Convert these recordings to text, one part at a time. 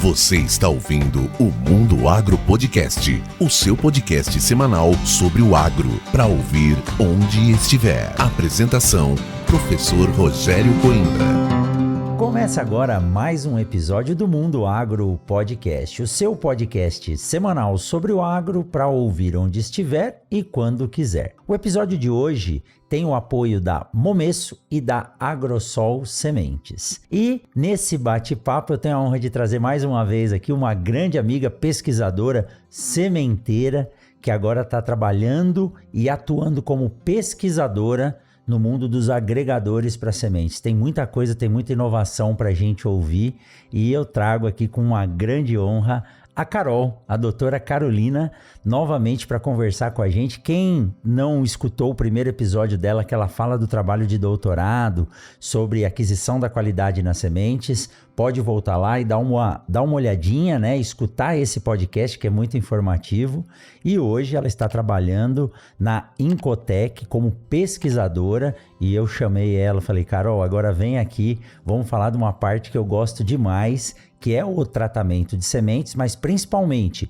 Você está ouvindo o Mundo Agro Podcast, o seu podcast semanal sobre o agro, para ouvir onde estiver. Apresentação, professor Rogério Coimbra. Começa agora mais um episódio do Mundo Agro Podcast, o seu podcast semanal sobre o agro para ouvir onde estiver e quando quiser. O episódio de hoje tem o apoio da Momesso e da Agrosol Sementes. E nesse bate-papo eu tenho a honra de trazer mais uma vez aqui uma grande amiga pesquisadora sementeira que agora está trabalhando e atuando como pesquisadora no mundo dos agregadores para sementes. Tem muita coisa, tem muita inovação para a gente ouvir e eu trago aqui com uma grande honra a Carol, a doutora Carolina, novamente para conversar com a gente. Quem não escutou o primeiro episódio dela, que ela fala do trabalho de doutorado sobre aquisição da qualidade nas sementes, pode voltar lá e dar uma olhadinha, né? Escutar esse podcast que é muito informativo. E hoje ela está trabalhando na Incotec como pesquisadora e eu chamei ela, falei, Carol, agora vem aqui, vamos falar de uma parte que eu gosto demais, que é o tratamento de sementes, mas principalmente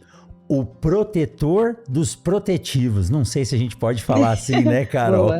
o protetor dos protetivos. Não sei se a gente pode falar assim, né, Carol? Boa.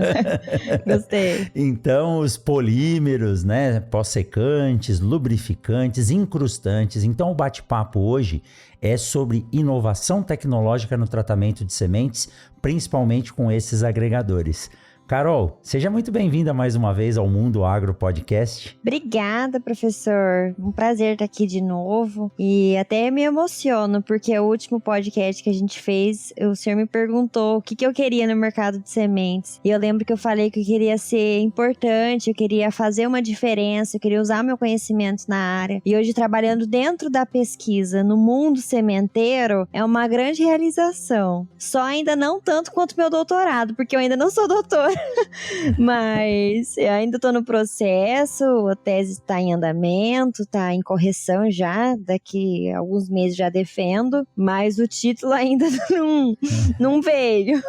Gostei. Então, os polímeros, né, pós-secantes, lubrificantes, incrustantes. Então, o bate-papo hoje é sobre inovação tecnológica no tratamento de sementes, principalmente com esses agregadores. Carol, seja muito bem-vinda mais uma vez ao Mundo Agro Podcast. Obrigada, professor. Um prazer estar aqui de novo. E até me emociono, porque o último podcast que a gente fez, o senhor me perguntou o que eu queria no mercado de sementes. E eu lembro que eu falei que eu queria ser importante, eu queria fazer uma diferença, eu queria usar meu conhecimento na área. E hoje, trabalhando dentro da pesquisa, no mundo sementeiro, é uma grande realização. Só ainda não tanto quanto meu doutorado, porque eu ainda não sou doutora. Mas eu ainda estou no processo, a tese está em andamento, está em correção já, daqui a alguns meses já defendo, mas o título ainda não veio.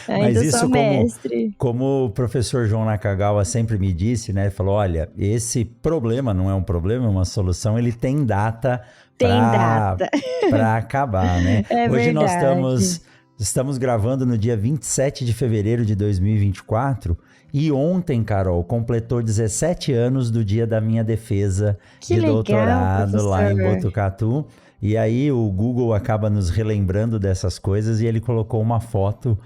Ainda mas isso sou mestre. Como o professor João Nakagawa sempre me disse, né? Ele falou, olha, esse problema não é um problema, é uma solução, ele tem data para acabar, né? É Hoje verdade. nós estamos gravando no dia 27 de fevereiro de 2024 e ontem, Carol, completou 17 anos do dia da minha defesa de doutorado professor. lá em Botucatu. E aí o Google acaba nos relembrando dessas coisas e ele colocou uma foto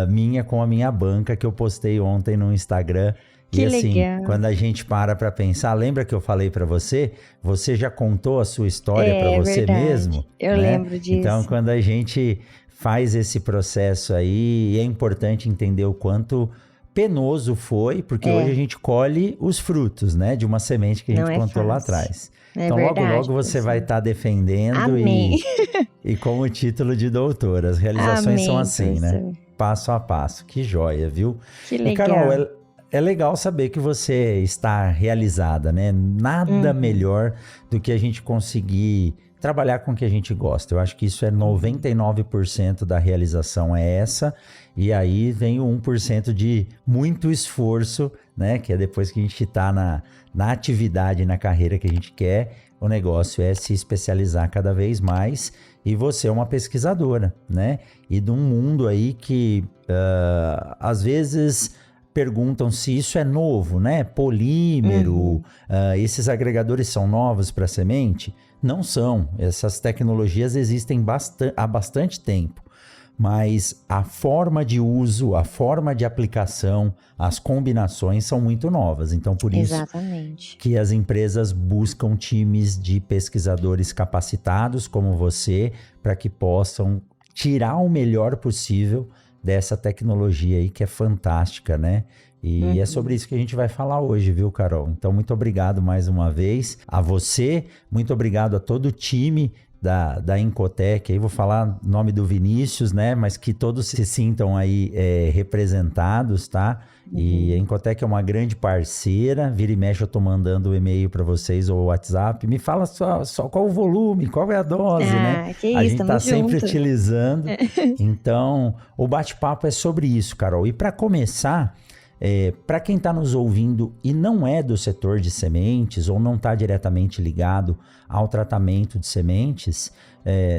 minha com a minha banca que eu postei ontem no Instagram. Que e assim, legal. quando a gente para pensar, lembra que eu falei para você? Você já contou a sua história para você verdade. mesmo? Eu lembro disso. Então, quando a gente faz esse processo aí, é importante entender o quanto penoso foi, porque hoje a gente colhe os frutos, né, de uma semente que a gente plantou lá atrás. Então, verdade, logo você vai estar defendendo e com o título de doutora. As realizações são assim, professor. né? Passo a passo. Que joia, viu? Que legal. E, Carol, é legal saber que você está realizada, né? Nada melhor do que a gente conseguir trabalhar com o que a gente gosta. Eu acho que isso é 99% da realização é essa. E aí vem o 1% de muito esforço, né? Que é depois que a gente está na atividade, na carreira que a gente quer. O negócio é se especializar cada vez mais. E você é uma pesquisadora, né? E de um mundo aí que às vezes perguntam se isso é novo, né? Polímero, esses agregadores são novos para semente? Não são. Essas tecnologias existem há bastante tempo. Mas a forma de uso, a forma de aplicação, as combinações são muito novas. Então, por isso que as empresas buscam times de pesquisadores capacitados como você, para que possam tirar o melhor possível dessa tecnologia aí que é fantástica, né? E é sobre isso que a gente vai falar hoje, viu, Carol? Então, muito obrigado mais uma vez a você, muito obrigado a todo o time da Incotec. Aí vou falar o nome do Vinícius, né? Mas que todos se sintam aí representados, tá? E a Incotec é uma grande parceira. Vira e mexe eu tô mandando o e-mail para vocês ou o WhatsApp. Me fala só qual o volume, qual é a dose, né? Que a isso, gente tá sempre junto. utilizando. Então, o bate-papo é sobre isso, Carol. E para começar, Para quem está nos ouvindo e não é do setor de sementes ou não está diretamente ligado ao tratamento de sementes,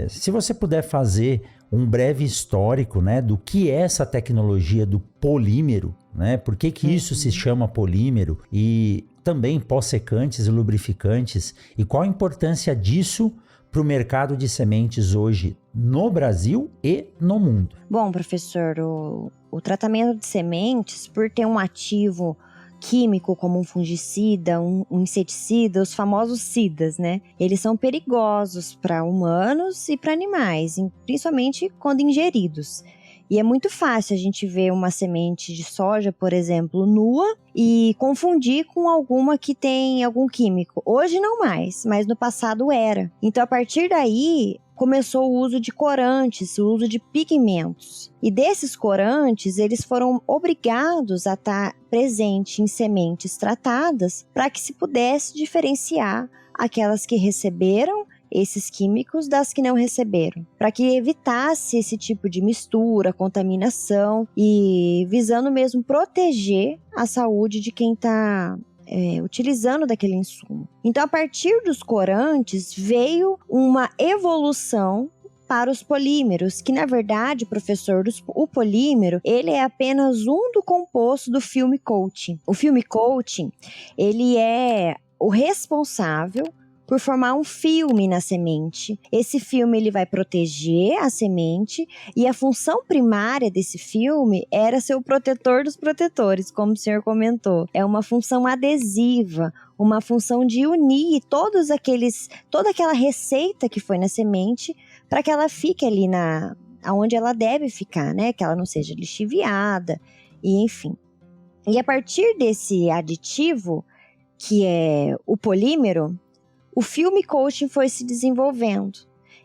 se você puder fazer um breve histórico, né, do que é essa tecnologia do polímero, né? Por que isso se chama polímero? E também pós-secantes e lubrificantes. E qual a importância disso para o mercado de sementes hoje no Brasil e no mundo? Bom, professor, o tratamento de sementes, por ter um ativo químico como um fungicida, um inseticida, os famosos SIDAs, né? Eles são perigosos para humanos e para animais, principalmente quando ingeridos. E é muito fácil a gente ver uma semente de soja, por exemplo, nua e confundir com alguma que tem algum químico. Hoje não mais, mas no passado era. Então, a partir daí, começou o uso de corantes, o uso de pigmentos. E desses corantes, eles foram obrigados a estar presentes em sementes tratadas para que se pudesse diferenciar aquelas que receberam esses químicos das que não receberam, para que evitasse esse tipo de mistura, contaminação e visando mesmo proteger a saúde de quem está utilizando daquele insumo. Então, a partir dos corantes, veio uma evolução para os polímeros, que na verdade, professor, o polímero, ele é apenas um do composto do filme coating. O filme coating, ele é o responsável por formar um filme na semente. Esse filme ele vai proteger a semente e a função primária desse filme era ser o protetor dos protetores, como o senhor comentou. É uma função adesiva, uma função de unir toda aquela receita que foi na semente para que ela fique ali onde ela deve ficar, né? Que ela não seja lixiviada, e enfim. E a partir desse aditivo, que é o polímero, o filme coating foi se desenvolvendo.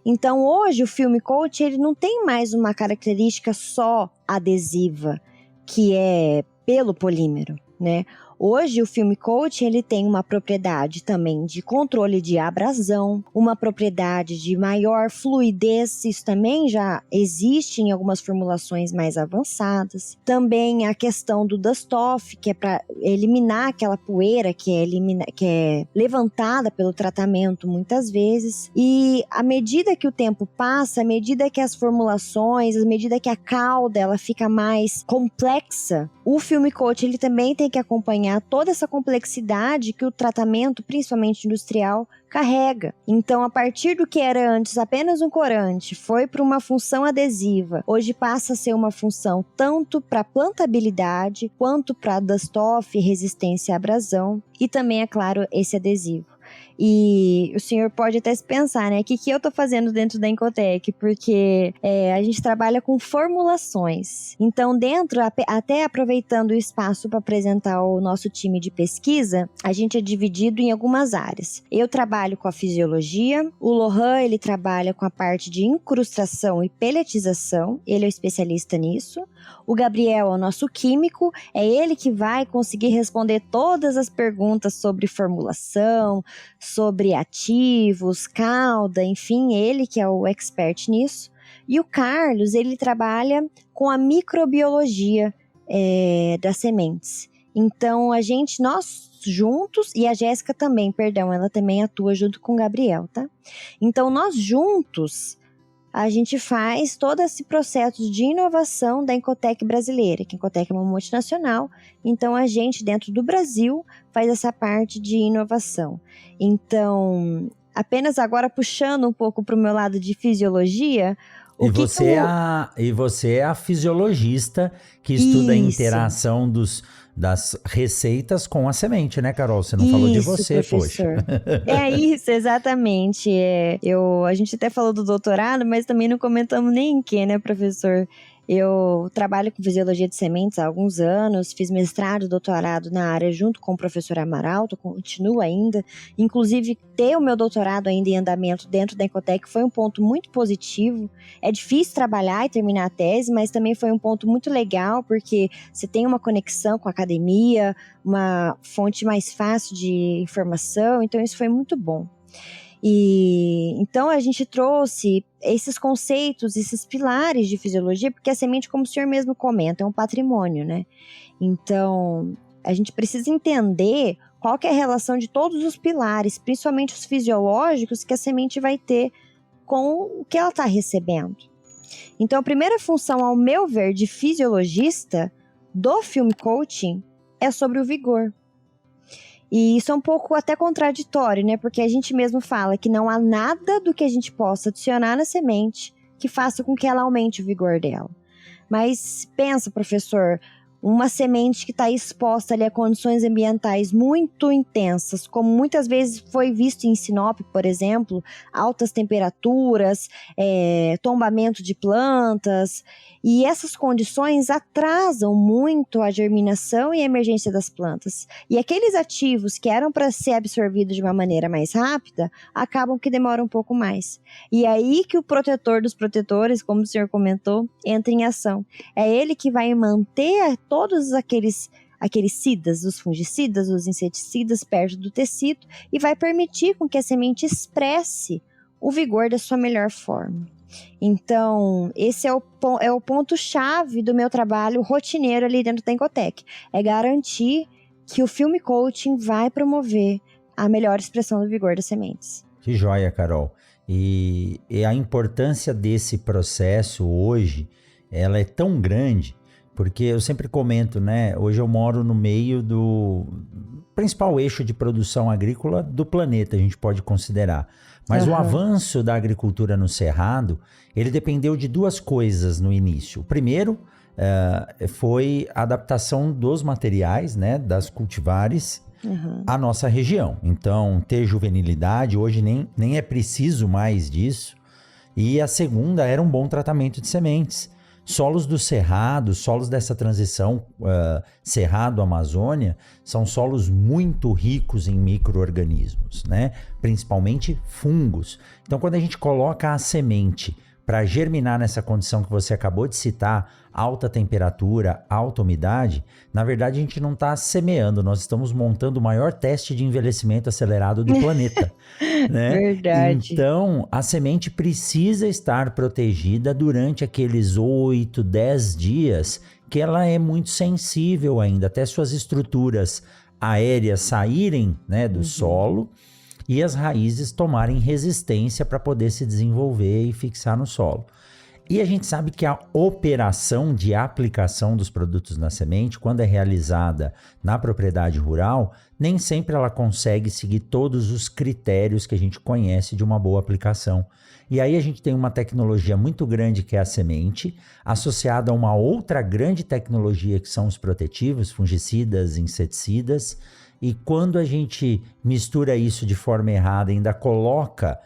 Então, hoje, o filme coating ele não tem mais uma característica só adesiva, que é pelo polímero, né? Hoje, o filme coating ele tem uma propriedade também de controle de abrasão, uma propriedade de maior fluidez, isso também já existe em algumas formulações mais avançadas. Também a questão do dust-off, que é para eliminar aquela poeira que é levantada pelo tratamento muitas vezes. E à medida que o tempo passa, à medida que as formulações, à medida que a cauda ela fica mais complexa, o filme coating ele também tem que acompanhar toda essa complexidade que o tratamento, principalmente industrial, carrega. Então, a partir do que era antes apenas um corante, foi para uma função adesiva. Hoje passa a ser uma função tanto para plantabilidade, quanto para dust-off, resistência à abrasão, e também, é claro, esse adesivo. E o senhor pode até se pensar, né? O que eu tô fazendo dentro da Incotec? Porque a gente trabalha com formulações. Então, até aproveitando o espaço para apresentar o nosso time de pesquisa, a gente é dividido em algumas áreas. Eu trabalho com a fisiologia, o Lohan, ele trabalha com a parte de incrustação e peletização, ele é o especialista nisso. O Gabriel é o nosso químico, é ele que vai conseguir responder todas as perguntas sobre formulação, sobre ativos, cauda, enfim, ele que é o expert nisso. E o Carlos, ele trabalha com a microbiologia das sementes. Então, nós juntos, e a Jéssica também, perdão, ela também atua junto com o Gabriel, tá? Então, nós juntos, a gente faz todo esse processo de inovação da Incotec brasileira, que a Incotec é uma multinacional, então a gente, dentro do Brasil, faz essa parte de inovação. Então, apenas agora puxando um pouco para o meu lado de fisiologia... E você é a fisiologista que estuda a interação das receitas com a semente, né, Carol? Você não falou de você, professor. Poxa. É isso, exatamente. A gente até falou do doutorado, mas também não comentamos nem em que, né, professor? Eu trabalho com fisiologia de sementes há alguns anos, fiz mestrado, doutorado na área junto com o professor Amaral, continuo ainda. Inclusive, ter o meu doutorado ainda em andamento dentro da Incotec foi um ponto muito positivo. É difícil trabalhar e terminar a tese, mas também foi um ponto muito legal, porque você tem uma conexão com a academia, uma fonte mais fácil de informação, então isso foi muito bom. E então a gente trouxe esses conceitos, esses pilares de fisiologia, porque a semente, como o senhor mesmo comenta, é um patrimônio, né? Então, a gente precisa entender qual que é a relação de todos os pilares, principalmente os fisiológicos, que a semente vai ter com o que ela está recebendo. Então, a primeira função, ao meu ver, de fisiologista do filme coaching é sobre o vigor. E isso é um pouco até contraditório, né? Porque a gente mesmo fala que não há nada do que a gente possa adicionar na semente que faça com que ela aumente o vigor dela. Mas pensa, professor, uma semente que está exposta ali a condições ambientais muito intensas, como muitas vezes foi visto em Sinop, por exemplo, altas temperaturas, tombamento de plantas, e essas condições atrasam muito a germinação e a emergência das plantas. E aqueles ativos que eram para ser absorvidos de uma maneira mais rápida, acabam que demoram um pouco mais. E é aí que o protetor dos protetores, como o senhor comentou, entra em ação. É ele que vai manter todos aqueles cidas, os fungicidas, os inseticidas perto do tecido e vai permitir com que a semente expresse o vigor da sua melhor forma. Então, esse é o ponto-chave do meu trabalho rotineiro ali dentro da Encotec. É garantir que o filme coaching vai promover a melhor expressão do vigor das sementes. Que joia, Carol. E a importância desse processo hoje, ela é tão grande, porque eu sempre comento, né? Hoje eu moro no meio do principal eixo de produção agrícola do planeta, a gente pode considerar. Mas o avanço da agricultura no Cerrado, ele dependeu de duas coisas no início. O primeiro foi a adaptação dos materiais, né? Das cultivares à nossa região. Então, ter juvenilidade, hoje nem é preciso mais disso. E a segunda era um bom tratamento de sementes. Solos do Cerrado, solos dessa transição Cerrado-Amazônia, são solos muito ricos em micro-organismos, né? Principalmente fungos. Então, quando a gente coloca a semente para germinar nessa condição que você acabou de citar, alta temperatura, alta umidade, na verdade a gente não está semeando, nós estamos montando o maior teste de envelhecimento acelerado do planeta. Né? Verdade. Então, a semente precisa estar protegida durante aqueles 8, 10 dias, que ela é muito sensível ainda, até suas estruturas aéreas saírem, né, do solo, e as raízes tomarem resistência para poder se desenvolver e fixar no solo. E a gente sabe que a operação de aplicação dos produtos na semente, quando é realizada na propriedade rural, nem sempre ela consegue seguir todos os critérios que a gente conhece de uma boa aplicação. E aí a gente tem uma tecnologia muito grande que é a semente, associada a uma outra grande tecnologia que são os protetivos, fungicidas, inseticidas. E quando a gente mistura isso de forma errada, ainda coloca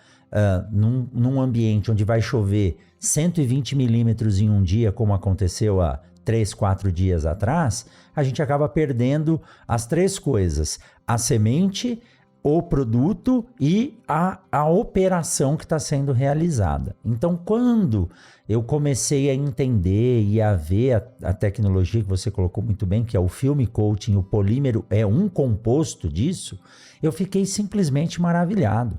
num ambiente onde vai chover 120 milímetros em um dia, como aconteceu há 3, 4 dias atrás, a gente acaba perdendo as três coisas: a semente, o produto e a operação que está sendo realizada. Então, quando eu comecei a entender e a ver a tecnologia que você colocou muito bem, que é o filme coaching, o polímero é um composto disso, eu fiquei simplesmente maravilhado.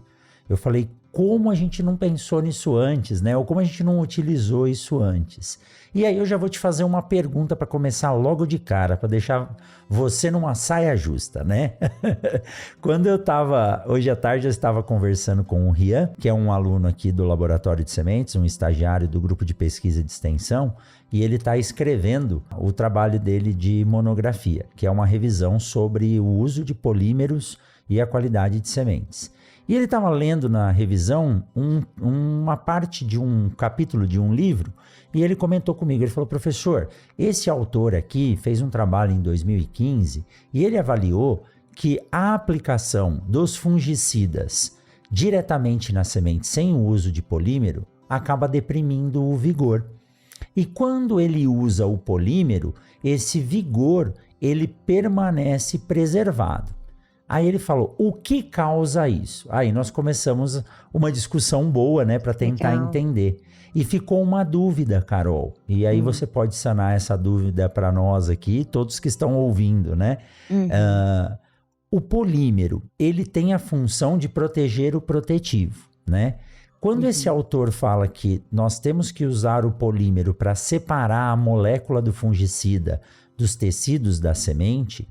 Eu falei, como a gente não pensou nisso antes, né? Ou como a gente não utilizou isso antes. E aí eu já vou te fazer uma pergunta para começar logo de cara, para deixar você numa saia justa, né? Quando hoje à tarde eu estava conversando com o Rian, que é um aluno aqui do Laboratório de Sementes, um estagiário do grupo de pesquisa de extensão, e ele está escrevendo o trabalho dele de monografia, que é uma revisão sobre o uso de polímeros e a qualidade de sementes. E ele estava lendo na revisão uma parte de um capítulo de um livro, e ele comentou comigo, ele falou, professor, esse autor aqui fez um trabalho em 2015 e ele avaliou que a aplicação dos fungicidas diretamente na semente sem o uso de polímero acaba deprimindo o vigor. E quando ele usa o polímero, esse vigor ele permanece preservado. Aí ele falou, o que causa isso? Aí nós começamos uma discussão boa, né, para tentar entender. E ficou uma dúvida, Carol. E aí você pode sanar essa dúvida para nós aqui, todos que estão ouvindo, né? O polímero, ele tem a função de proteger o protetivo. né? Quando esse autor fala que nós temos que usar o polímero para separar a molécula do fungicida dos tecidos da semente,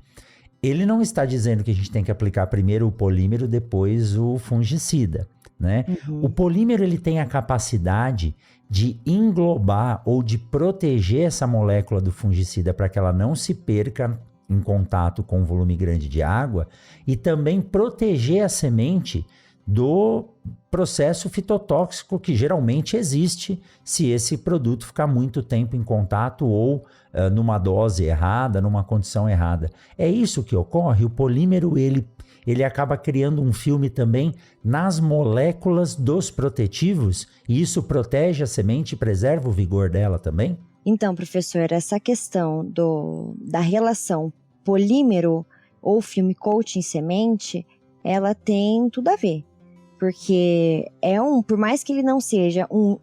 ele não está dizendo que a gente tem que aplicar primeiro o polímero, depois o fungicida, né? O polímero, ele tem a capacidade de englobar ou de proteger essa molécula do fungicida para que ela não se perca em contato com um volume grande de água e também proteger a semente do processo fitotóxico que geralmente existe se esse produto ficar muito tempo em contato ou numa dose errada, numa condição errada. É isso que ocorre. O polímero, ele acaba criando um filme também nas moléculas dos protetivos e isso protege a semente e preserva o vigor dela também? Então, professor, essa questão da relação polímero ou filme coating semente, ela tem tudo a ver. Porque por mais que ele não seja um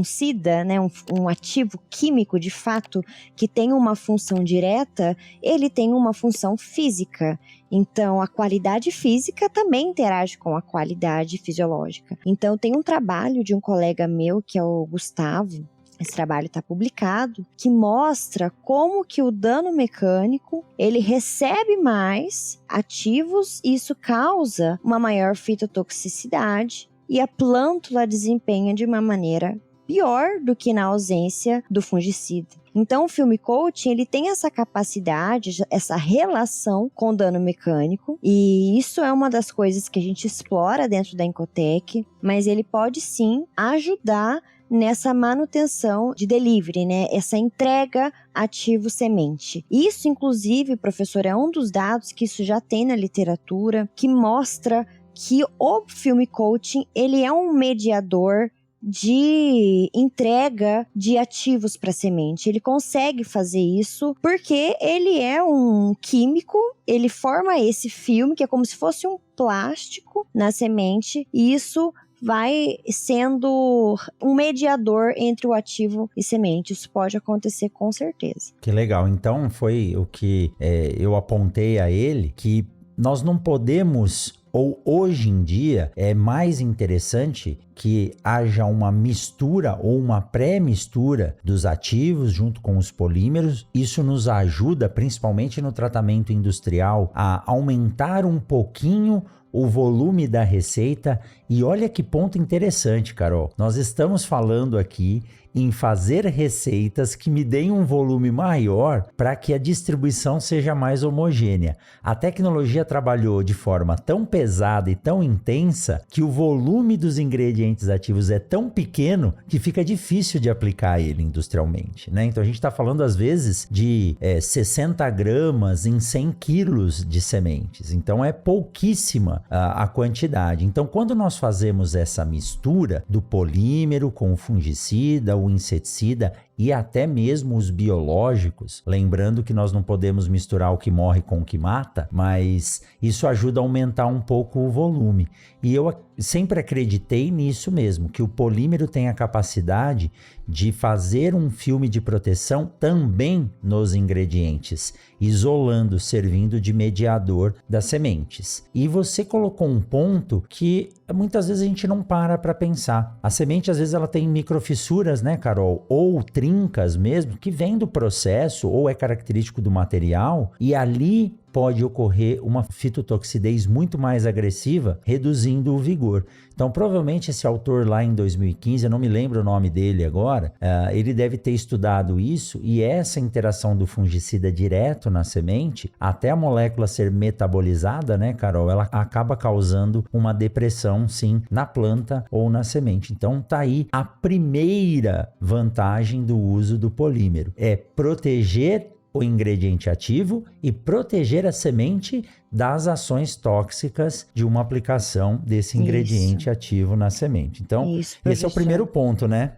SIDA, né, um ativo químico de fato que tem uma função direta, ele tem uma função física. Então, a qualidade física também interage com a qualidade fisiológica. Então, tem um trabalho de um colega meu, que é o Gustavo, esse trabalho está publicado, que mostra como que o dano mecânico, ele recebe mais ativos e isso causa uma maior fitotoxicidade e a plântula desempenha de uma maneira pior do que na ausência do fungicida. Então, o filme coaching, ele tem essa capacidade, essa relação com o dano mecânico, e isso é uma das coisas que a gente explora dentro da Incotec, mas ele pode sim ajudar nessa manutenção de delivery, né? Essa entrega ativo-semente. Isso, inclusive, professor, é um dos dados que isso já tem na literatura, que mostra que o filme coaching, ele é um mediador de entrega de ativos para a semente. Ele consegue fazer isso porque ele é um químico, ele forma esse filme que é como se fosse um plástico na semente, e isso vai sendo um mediador entre o ativo e semente. Isso pode acontecer com certeza. Que legal. Então foi o que eu apontei a ele, que nós não podemos, ou hoje em dia é mais interessante que haja uma mistura ou uma pré-mistura dos ativos junto com os polímeros. Isso nos ajuda, principalmente no tratamento industrial, a aumentar um pouquinho o volume da receita. E olha que ponto interessante, Carol. Nós estamos falando aqui em fazer receitas que me deem um volume maior para que a distribuição seja mais homogênea. A tecnologia trabalhou de forma tão pesada e tão intensa que o volume dos ingredientes ativos é tão pequeno que fica difícil de aplicar ele industrialmente, né? Então a gente está falando às vezes de 60 gramas em 100 quilos de sementes. Então é pouquíssima a quantidade. Então quando nós fazemos essa mistura do polímero com o fungicida, o inseticida e até mesmo os biológicos, lembrando que nós não podemos misturar o que morre com o que mata, mas isso ajuda a aumentar um pouco o volume. E eu sempre acreditei nisso mesmo, que o polímero tem a capacidade de fazer um filme de proteção também nos ingredientes, isolando, servindo de mediador das sementes. E você colocou um ponto que muitas vezes a gente não para pensar. A semente, às vezes, ela tem microfissuras, né, Carol? Ou trincas mesmo, que vem do processo ou é característico do material, e ali pode ocorrer uma fitotoxidez muito mais agressiva, reduzindo o vigor. Então, provavelmente esse autor lá em 2015, eu não me lembro o nome dele agora, ele deve ter estudado isso, e essa interação do fungicida direto na semente, até a molécula ser metabolizada, né, Carol, ela acaba causando uma depressão, sim, na planta ou na semente. Então, tá aí a primeira vantagem do uso do polímero, é proteger o ingrediente ativo e proteger a semente das ações tóxicas de uma aplicação desse ingrediente ativo na semente. Então, esse é o primeiro ponto, né?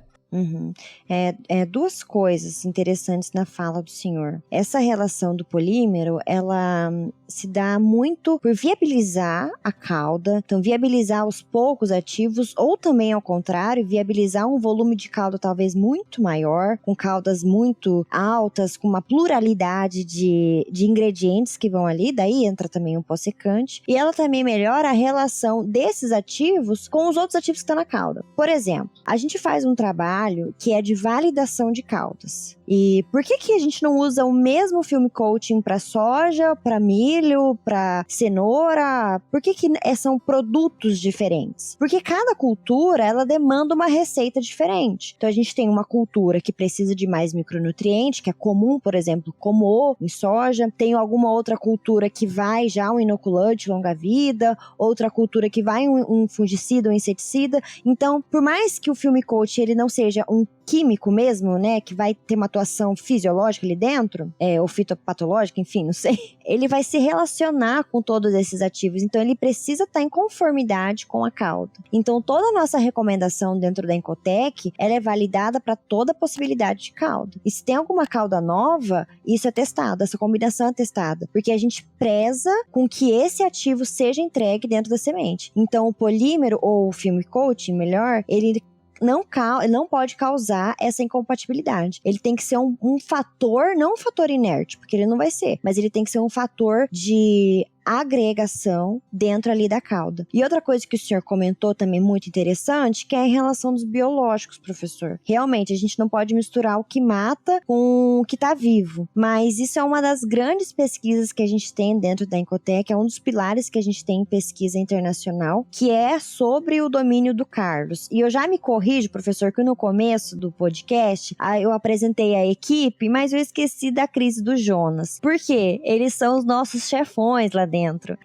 Duas coisas interessantes na fala do senhor. Essa relação do polímero, ela se dá muito por viabilizar a cauda, então viabilizar os poucos ativos, ou também ao contrário, viabilizar um volume de cauda talvez muito maior, com caudas muito altas, com uma pluralidade de ingredientes que vão ali, daí entra também um pó secante, e ela também melhora a relação desses ativos com os outros ativos que estão na cauda. Por exemplo, a gente faz um trabalho que é de validação de caudas. E por que a gente não usa o mesmo film coating para soja, para milho, para cenoura? Por que são produtos diferentes? Porque cada cultura, ela demanda uma receita diferente. Então a gente tem uma cultura que precisa de mais micronutriente, que é comum, por exemplo, como em soja. Tem alguma outra cultura que vai já um inoculante longa-vida, outra cultura que vai um fungicida ou inseticida. Então, por mais que o film coating ele não seja um químico mesmo, né, que vai ter uma atuação fisiológica ali dentro, ou fitopatológica, enfim, não sei, ele vai se relacionar com todos esses ativos, então ele precisa estar em conformidade com a cauda. Então toda a nossa recomendação dentro da Incotec, ela é validada para toda possibilidade de cauda. E se tem alguma cauda nova, isso é testado, essa combinação é testada, porque a gente preza com que esse ativo seja entregue dentro da semente. Então o polímero, ou o film coating, melhor, ele não pode causar essa incompatibilidade. Ele tem que ser um fator, não um fator inerte, porque ele não vai ser, mas ele tem que ser um fator de agregação dentro ali da cauda. E outra coisa que o senhor comentou também muito interessante, que é em relação dos biológicos, professor. Realmente, a gente não pode misturar o que mata com o que está vivo, mas isso é uma das grandes pesquisas que a gente tem dentro da Incotec, é um dos pilares que a gente tem em pesquisa internacional, que é sobre o domínio do Carlos. E eu já me corrijo, professor, que no começo do podcast, eu apresentei a equipe, mas eu esqueci da crise do Jonas. Por quê? Eles são os nossos chefões lá dentro.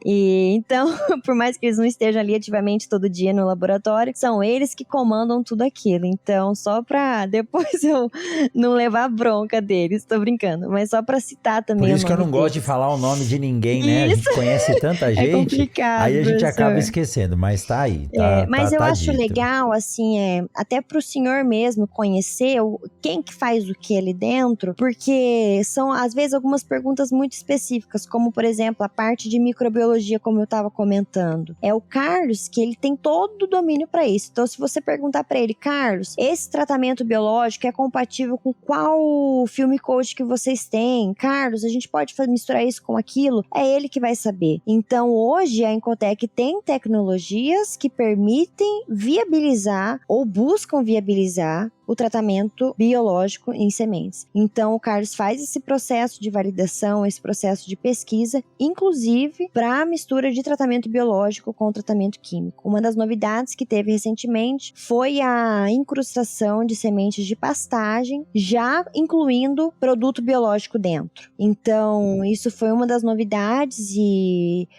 E então, por mais que eles não estejam ali ativamente todo dia no laboratório, são eles que comandam tudo aquilo. Então, só pra depois eu não levar bronca deles, tô brincando, mas só pra citar também. Por isso que eu não gosto de falar o nome de ninguém, né? Isso. A gente conhece tanta gente, complicado, aí a gente professor. acaba esquecendo, mas tá aí. Mas eu acho dito. legal, assim, até pro senhor mesmo conhecer quem que faz o que ali dentro, porque são, às vezes, algumas perguntas muito específicas, como, por exemplo, a parte de microbiologia, como eu estava comentando. É o Carlos que ele tem todo o domínio para isso. Então, se você perguntar para ele, Carlos, esse tratamento biológico é compatível com qual film coach que vocês têm? Carlos, a gente pode misturar isso com aquilo? É ele que vai saber. Então, hoje, a Incotec tem tecnologias que permitem viabilizar ou buscam viabilizar o tratamento biológico em sementes. Então, o Carlos faz esse processo de validação, esse processo de pesquisa, inclusive para a mistura de tratamento biológico com tratamento químico. Uma das novidades que teve recentemente foi a incrustação de sementes de pastagem, já incluindo produto biológico dentro. Então, isso foi uma das novidades e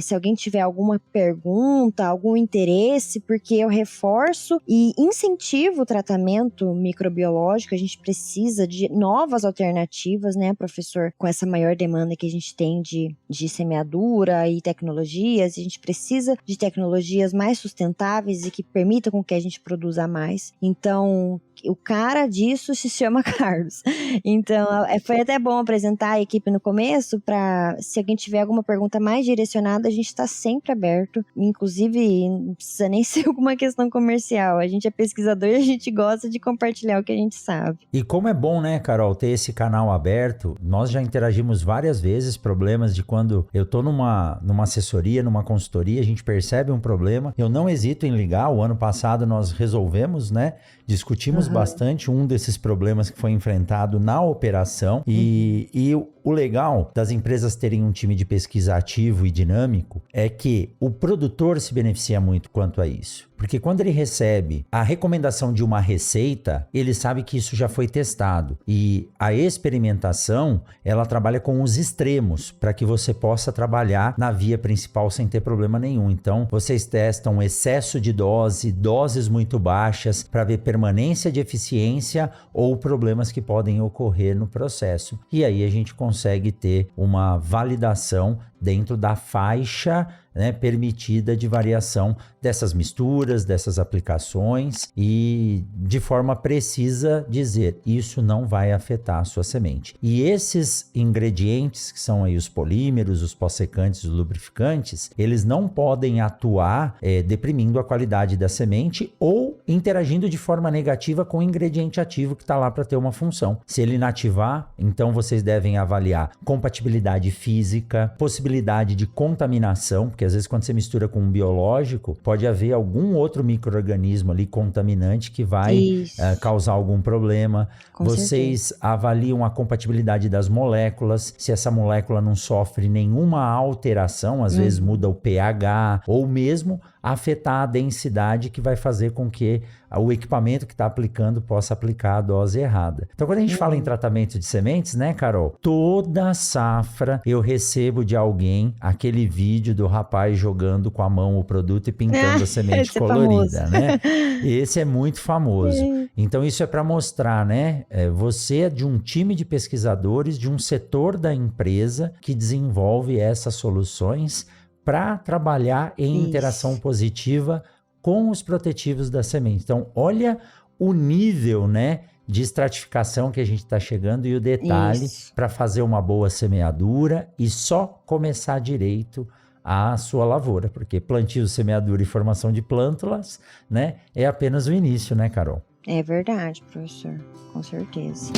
se alguém tiver alguma pergunta, algum interesse, porque eu reforço e incentivo o tratamento microbiológico, a gente precisa de novas alternativas, né, professor? Com essa maior demanda que a gente tem de semeadura e tecnologias, a gente precisa de tecnologias mais sustentáveis e que permitam com que a gente produza mais. Então, o cara disso se chama Carlos. Então, foi até bom apresentar a equipe no começo, para se alguém tiver alguma pergunta mais direcionada, a gente está sempre aberto. Inclusive, não precisa nem ser alguma questão comercial. A gente é pesquisador e a gente gosta de compartilhar o que a gente sabe. E como é bom, né, Carol, ter esse canal aberto. Nós já interagimos várias vezes, problemas de quando eu tô numa assessoria, numa consultoria, a gente percebe um problema, eu não hesito em ligar. O ano passado nós resolvemos, né, discutimos bastante um desses problemas que foi enfrentado na operação e o legal das empresas terem um time de pesquisa ativo e dinâmico é que o produtor se beneficia muito quanto a isso. Porque quando ele recebe a recomendação de uma receita, ele sabe que isso já foi testado. E a experimentação, ela trabalha com os extremos, para que você possa trabalhar na via principal sem ter problema nenhum. Então, vocês testam excesso de dose, doses muito baixas, para ver permanência de eficiência ou problemas que podem ocorrer no processo. E aí a gente consegue ter uma validação dentro da faixa, né, permitida de variação dessas misturas, dessas aplicações, e de forma precisa dizer, isso não vai afetar a sua semente. E esses ingredientes, que são aí os polímeros, os pós-secantes, os lubrificantes, eles não podem atuar deprimindo a qualidade da semente ou interagindo de forma negativa com o ingrediente ativo que está lá para ter uma função. Se ele inativar, então vocês devem avaliar compatibilidade física, possibilidade de contaminação, porque às vezes quando você mistura com um biológico, pode haver algum outro micro-organismo ali contaminante que vai causar algum problema. Vocês avaliam a compatibilidade das moléculas, se essa molécula não sofre nenhuma alteração, às vezes muda o pH, ou mesmo afetar a densidade, que vai fazer com que o equipamento que está aplicando possa aplicar a dose errada. Então, quando a gente fala em tratamento de sementes, né, Carol? Toda safra eu recebo de alguém aquele vídeo do rapaz jogando com a mão o produto e pintando a semente colorida, né? Esse é muito famoso. Então, isso é para mostrar, né? Você é de um time de pesquisadores, de um setor da empresa que desenvolve essas soluções para trabalhar em interação positiva com os protetivos da semente. Então, olha o nível, né, de estratificação que a gente está chegando e o detalhe para fazer uma boa semeadura e só começar direito a sua lavoura, porque plantio, semeadura e formação de plântulas, né, é apenas o início, né, Carol? É verdade, professor, com certeza.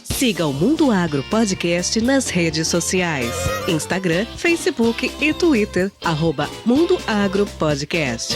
Siga o Mundo Agro Podcast nas redes sociais: Instagram, Facebook e Twitter, @Mundo Agro Podcast.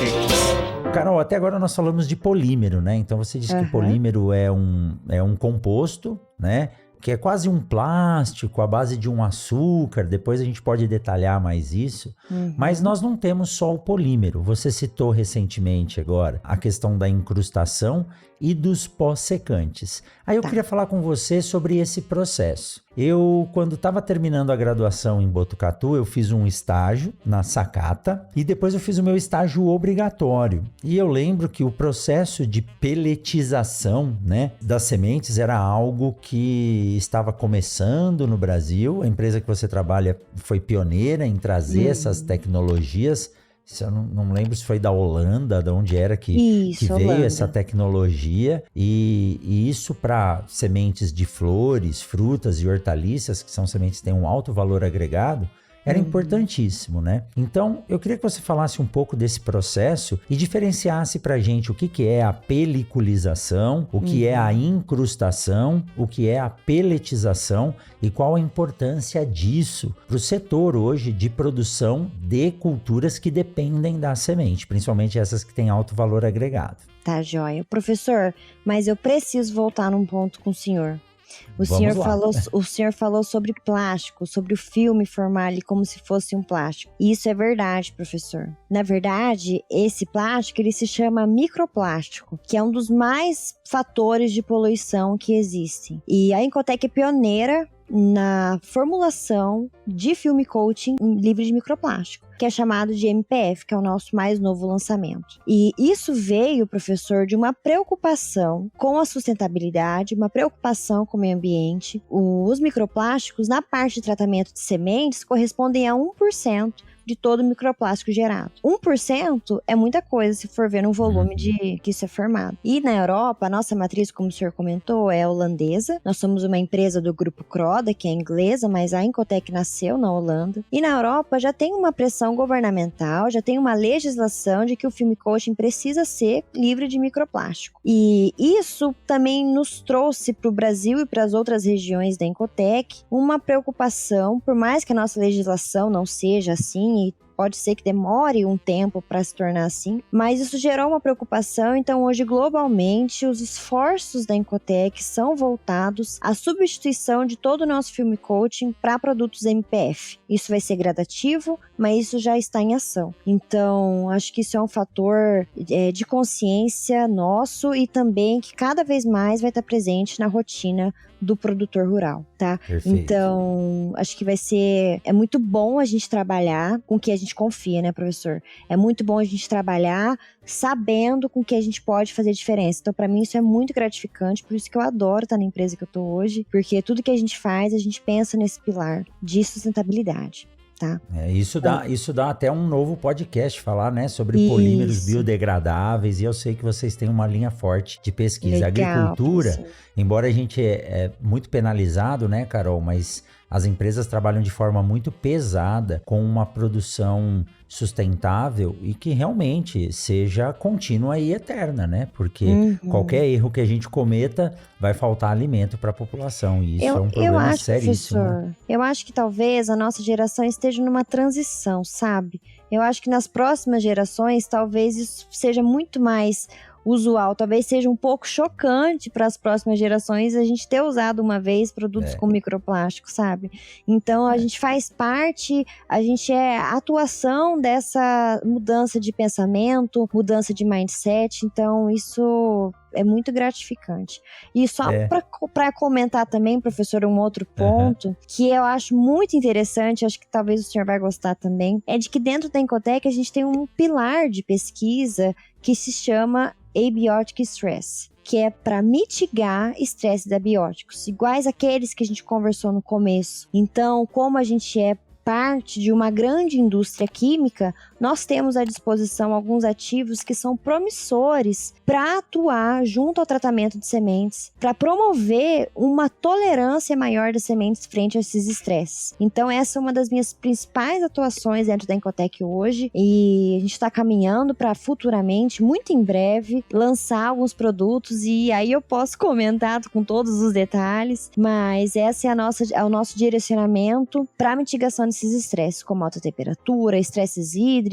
Carol, até agora nós falamos de polímero, né? Então você disse que o polímero é um composto, né? Que é quase um plástico à base de um açúcar. Depois a gente pode detalhar mais isso. Mas nós não temos só o polímero. Você citou recentemente agora a questão da incrustação e dos pós-secantes. Aí eu queria falar com você sobre esse processo. Eu, quando estava terminando a graduação em Botucatu, eu fiz um estágio na Sacata e depois eu fiz o meu estágio obrigatório. E eu lembro que o processo de peletização, né, das sementes era algo que estava começando no Brasil. A empresa que você trabalha foi pioneira em trazer essas tecnologias. Eu não lembro se foi da Holanda, de onde era que veio Holanda. essa tecnologia. E isso para sementes de flores, frutas e hortaliças, que são sementes que têm um alto valor agregado, era importantíssimo, né? Então, eu queria que você falasse um pouco desse processo e diferenciasse pra gente o que é a peliculização, o que é a incrustação, o que é a peletização e qual a importância disso para o setor hoje de produção de culturas que dependem da semente, principalmente essas que têm alto valor agregado. Tá, joia. Professor, mas eu preciso voltar num ponto com o senhor. O senhor falou sobre plástico, sobre o filme formar ali como se fosse um plástico. Isso é verdade, professor. Na verdade, esse plástico ele se chama microplástico, que é um dos mais fatores de poluição que existem. E a Incotec é pioneira na formulação de filme coating livre de microplástico, que é chamado de MPF, que é o nosso mais novo lançamento. E isso veio, professor, de uma preocupação com a sustentabilidade, uma preocupação com o meio ambiente. Os microplásticos, na parte de tratamento de sementes, correspondem a 1% de todo o microplástico gerado. 1% é muita coisa se for ver no volume de que isso é formado. E na Europa, a nossa matriz, como o senhor comentou, é holandesa. Nós somos uma empresa do grupo Croda, que é inglesa, mas a Incotec nasceu na Holanda. E na Europa já tem uma pressão governamental, já tem uma legislação de que o filme coating precisa ser livre de microplástico. E isso também nos trouxe para o Brasil e para as outras regiões da Incotec uma preocupação, por mais que a nossa legislação não seja assim, e pode ser que demore um tempo para se tornar assim, mas isso gerou uma preocupação. Então hoje globalmente os esforços da Incotec são voltados à substituição de todo o nosso filme coating para produtos MPF. Isso vai ser gradativo, mas isso já está em ação. Então acho que isso é um fator de consciência nosso e também que cada vez mais vai estar presente na rotina do produtor rural, tá? Perfeito. Então, acho que é muito bom a gente trabalhar com o que a gente confia, né, professor? É muito bom a gente trabalhar sabendo com que a gente pode fazer diferença. Então, para mim, isso é muito gratificante, por isso que eu adoro estar na empresa que eu tô hoje, porque tudo que a gente faz, a gente pensa nesse pilar de sustentabilidade. tá? Isso dá até um novo podcast falar, né, sobre Isso. polímeros biodegradáveis, e eu sei que vocês têm uma linha forte de pesquisa. Legal, A agricultura, professor. embora a gente é muito penalizado, né, Carol, mas as empresas trabalham de forma muito pesada com uma produção sustentável e que realmente seja contínua e eterna, né? Porque qualquer erro que a gente cometa vai faltar alimento para a população, e isso é um problema seríssimo. Professor, Né? eu acho que talvez a nossa geração esteja numa transição, sabe? Eu acho que nas próximas gerações talvez isso seja muito mais usual, talvez seja um pouco chocante para as próximas gerações a gente ter usado uma vez produtos com microplástico, sabe? Então a gente faz parte, a gente é a atuação dessa mudança de pensamento, mudança de mindset, então isso é muito gratificante. E só para comentar também, professor, um outro ponto que eu acho muito interessante, acho que talvez o senhor vai gostar também, é de que dentro da Incotec a gente tem um pilar de pesquisa que se chama Abiotic Stress, que é para mitigar estresses abióticos, iguais àqueles que a gente conversou no começo. Então, como a gente é parte de uma grande indústria química, nós temos à disposição alguns ativos que são promissores para atuar junto ao tratamento de sementes, para promover uma tolerância maior das sementes frente a esses estresses. Então essa é uma das minhas principais atuações dentro da Incotec hoje, e a gente está caminhando para futuramente, muito em breve, lançar alguns produtos, e aí eu posso comentar com todos os detalhes, mas essa é o nosso direcionamento para mitigação desses estresses, como alta temperatura, estresses hídricos.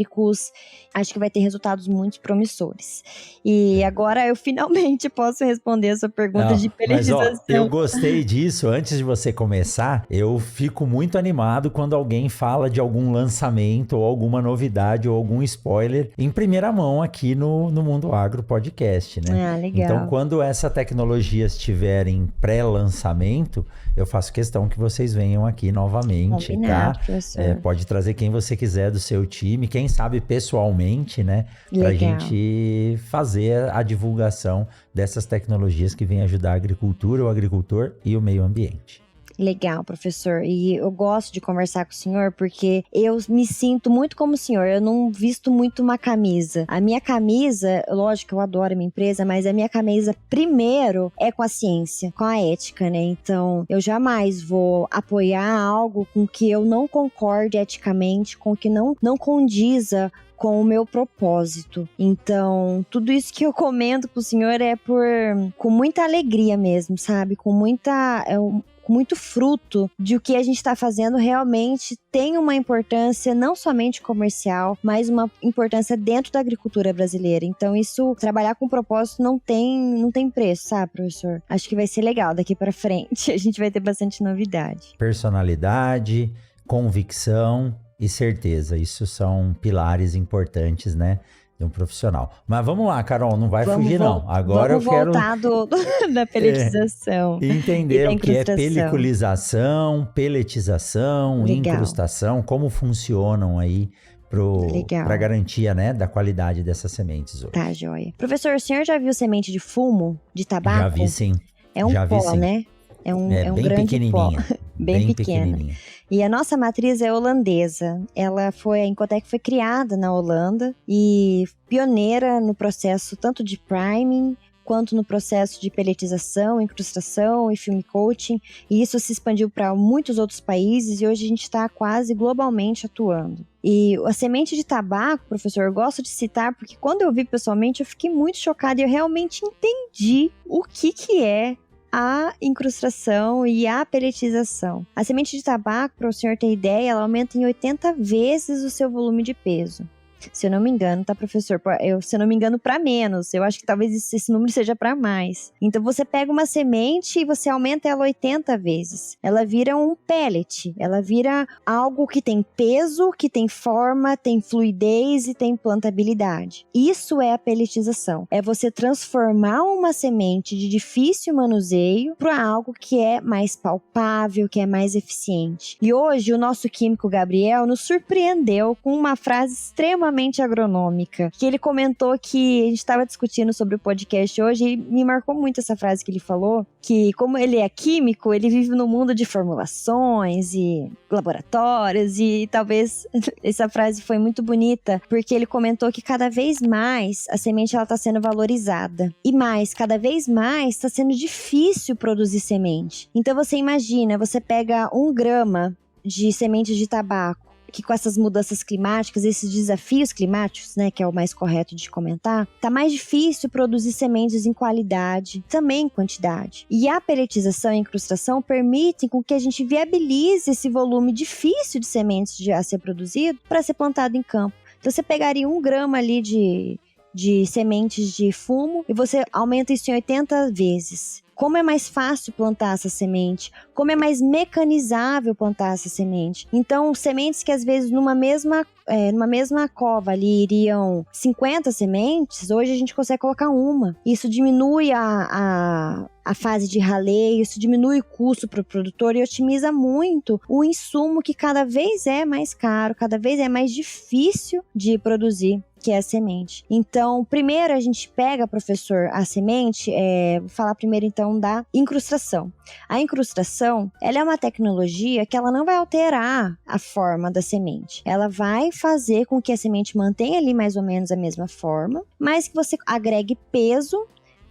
Acho que vai ter resultados muito promissores. E agora eu finalmente posso responder a sua pergunta de peletização. Mas, eu gostei disso. Antes de você começar, eu fico muito animado quando alguém fala de algum lançamento ou alguma novidade ou algum spoiler em primeira mão aqui no Mundo Agro Podcast, né? Ah, legal. Então, quando essa tecnologia estiver em pré-lançamento, eu faço questão que vocês venham aqui novamente, combinado, tá? professor. Pode trazer quem você quiser do seu time, quem sabe pessoalmente, né? Pra Legal. gente fazer a divulgação dessas tecnologias que vêm ajudar a agricultura, o agricultor e o meio ambiente. Legal, professor. E eu gosto de conversar com o senhor porque eu me sinto muito como o senhor. Eu não visto muito uma camisa. A minha camisa, lógico que eu adoro a minha empresa, mas a minha camisa primeiro é com a ciência, com a ética, né? Então, eu jamais vou apoiar algo com que eu não concorde eticamente, com que não condiza com o meu propósito. Então, tudo isso que eu comento com o senhor é com muita alegria mesmo, sabe? Com muito fruto de o que a gente está fazendo realmente tem uma importância não somente comercial, mas uma importância dentro da agricultura brasileira. Então isso, trabalhar com propósito não tem preço, sabe, professor? Acho que vai ser legal daqui para frente. A gente vai ter bastante novidade. Personalidade, convicção e certeza. Isso são pilares importantes, né? De um profissional. Mas vamos lá, Carol, não vai fugir não. Agora eu quero voltar da peletização. Entender o que é peliculização, peletização, Legal. incrustação, como funcionam aí para garantia, né, da qualidade dessas sementes hoje. Tá, joia. Professor, o senhor já viu semente de fumo, de tabaco? Já vi sim. É um pó, né? É um bem grande pó. Bem pequena. pequenininha. E a nossa matriz é holandesa. A Incotec foi criada na Holanda e pioneira no processo tanto de priming quanto no processo de peletização, incrustação e film coating. E isso se expandiu para muitos outros países e hoje a gente está quase globalmente atuando. E a semente de tabaco, professor, eu gosto de citar porque quando eu vi pessoalmente eu fiquei muito chocada e eu realmente entendi o que é a incrustação e a peletização. A semente de tabaco, para o senhor ter ideia, ela aumenta em 80 vezes o seu volume de peso. Se eu não me engano, tá, professor? Se eu não me engano, para menos. Eu acho que talvez esse número seja para mais. Então, você pega uma semente e você aumenta ela 80 vezes. Ela vira um pellet. Ela vira algo que tem peso, que tem forma, tem fluidez e tem plantabilidade. Isso é a pelletização. É você transformar uma semente de difícil manuseio para algo que é mais palpável, que é mais eficiente. E hoje, o nosso químico Gabriel nos surpreendeu com uma frase extremamente extremamente agronômica, que ele comentou que a gente estava discutindo sobre o podcast hoje e me marcou muito essa frase que ele falou, que como ele é químico, ele vive no mundo de formulações e laboratórios e talvez essa frase foi muito bonita, porque ele comentou que cada vez mais a semente ela está sendo valorizada e mais, cada vez mais está sendo difícil produzir semente. Então você imagina, você pega 1 grama de sementes de tabaco, que com essas mudanças climáticas, esses desafios climáticos, né, que é o mais correto de comentar, tá mais difícil produzir sementes em qualidade, também em quantidade. E a pelletização e a incrustação permitem com que a gente viabilize esse volume difícil de sementes a ser produzido para ser plantado em campo. Então você pegaria 1 grama ali de sementes de fumo e você aumenta isso em 80 vezes. Como é mais fácil plantar essa semente, como é mais mecanizável plantar essa semente. Então, sementes que às vezes numa mesma cova ali iriam 50 sementes, hoje a gente consegue colocar 1. Isso diminui a fase de raleio, isso diminui o custo para o produtor e otimiza muito o insumo que cada vez é mais caro, cada vez é mais difícil de produzir, que é a semente. Então, primeiro a gente pega, professor, a semente, vou falar primeiro então da incrustação. A incrustação, ela é uma tecnologia que ela não vai alterar a forma da semente. Ela vai fazer com que a semente mantenha ali mais ou menos a mesma forma, mas que você agregue peso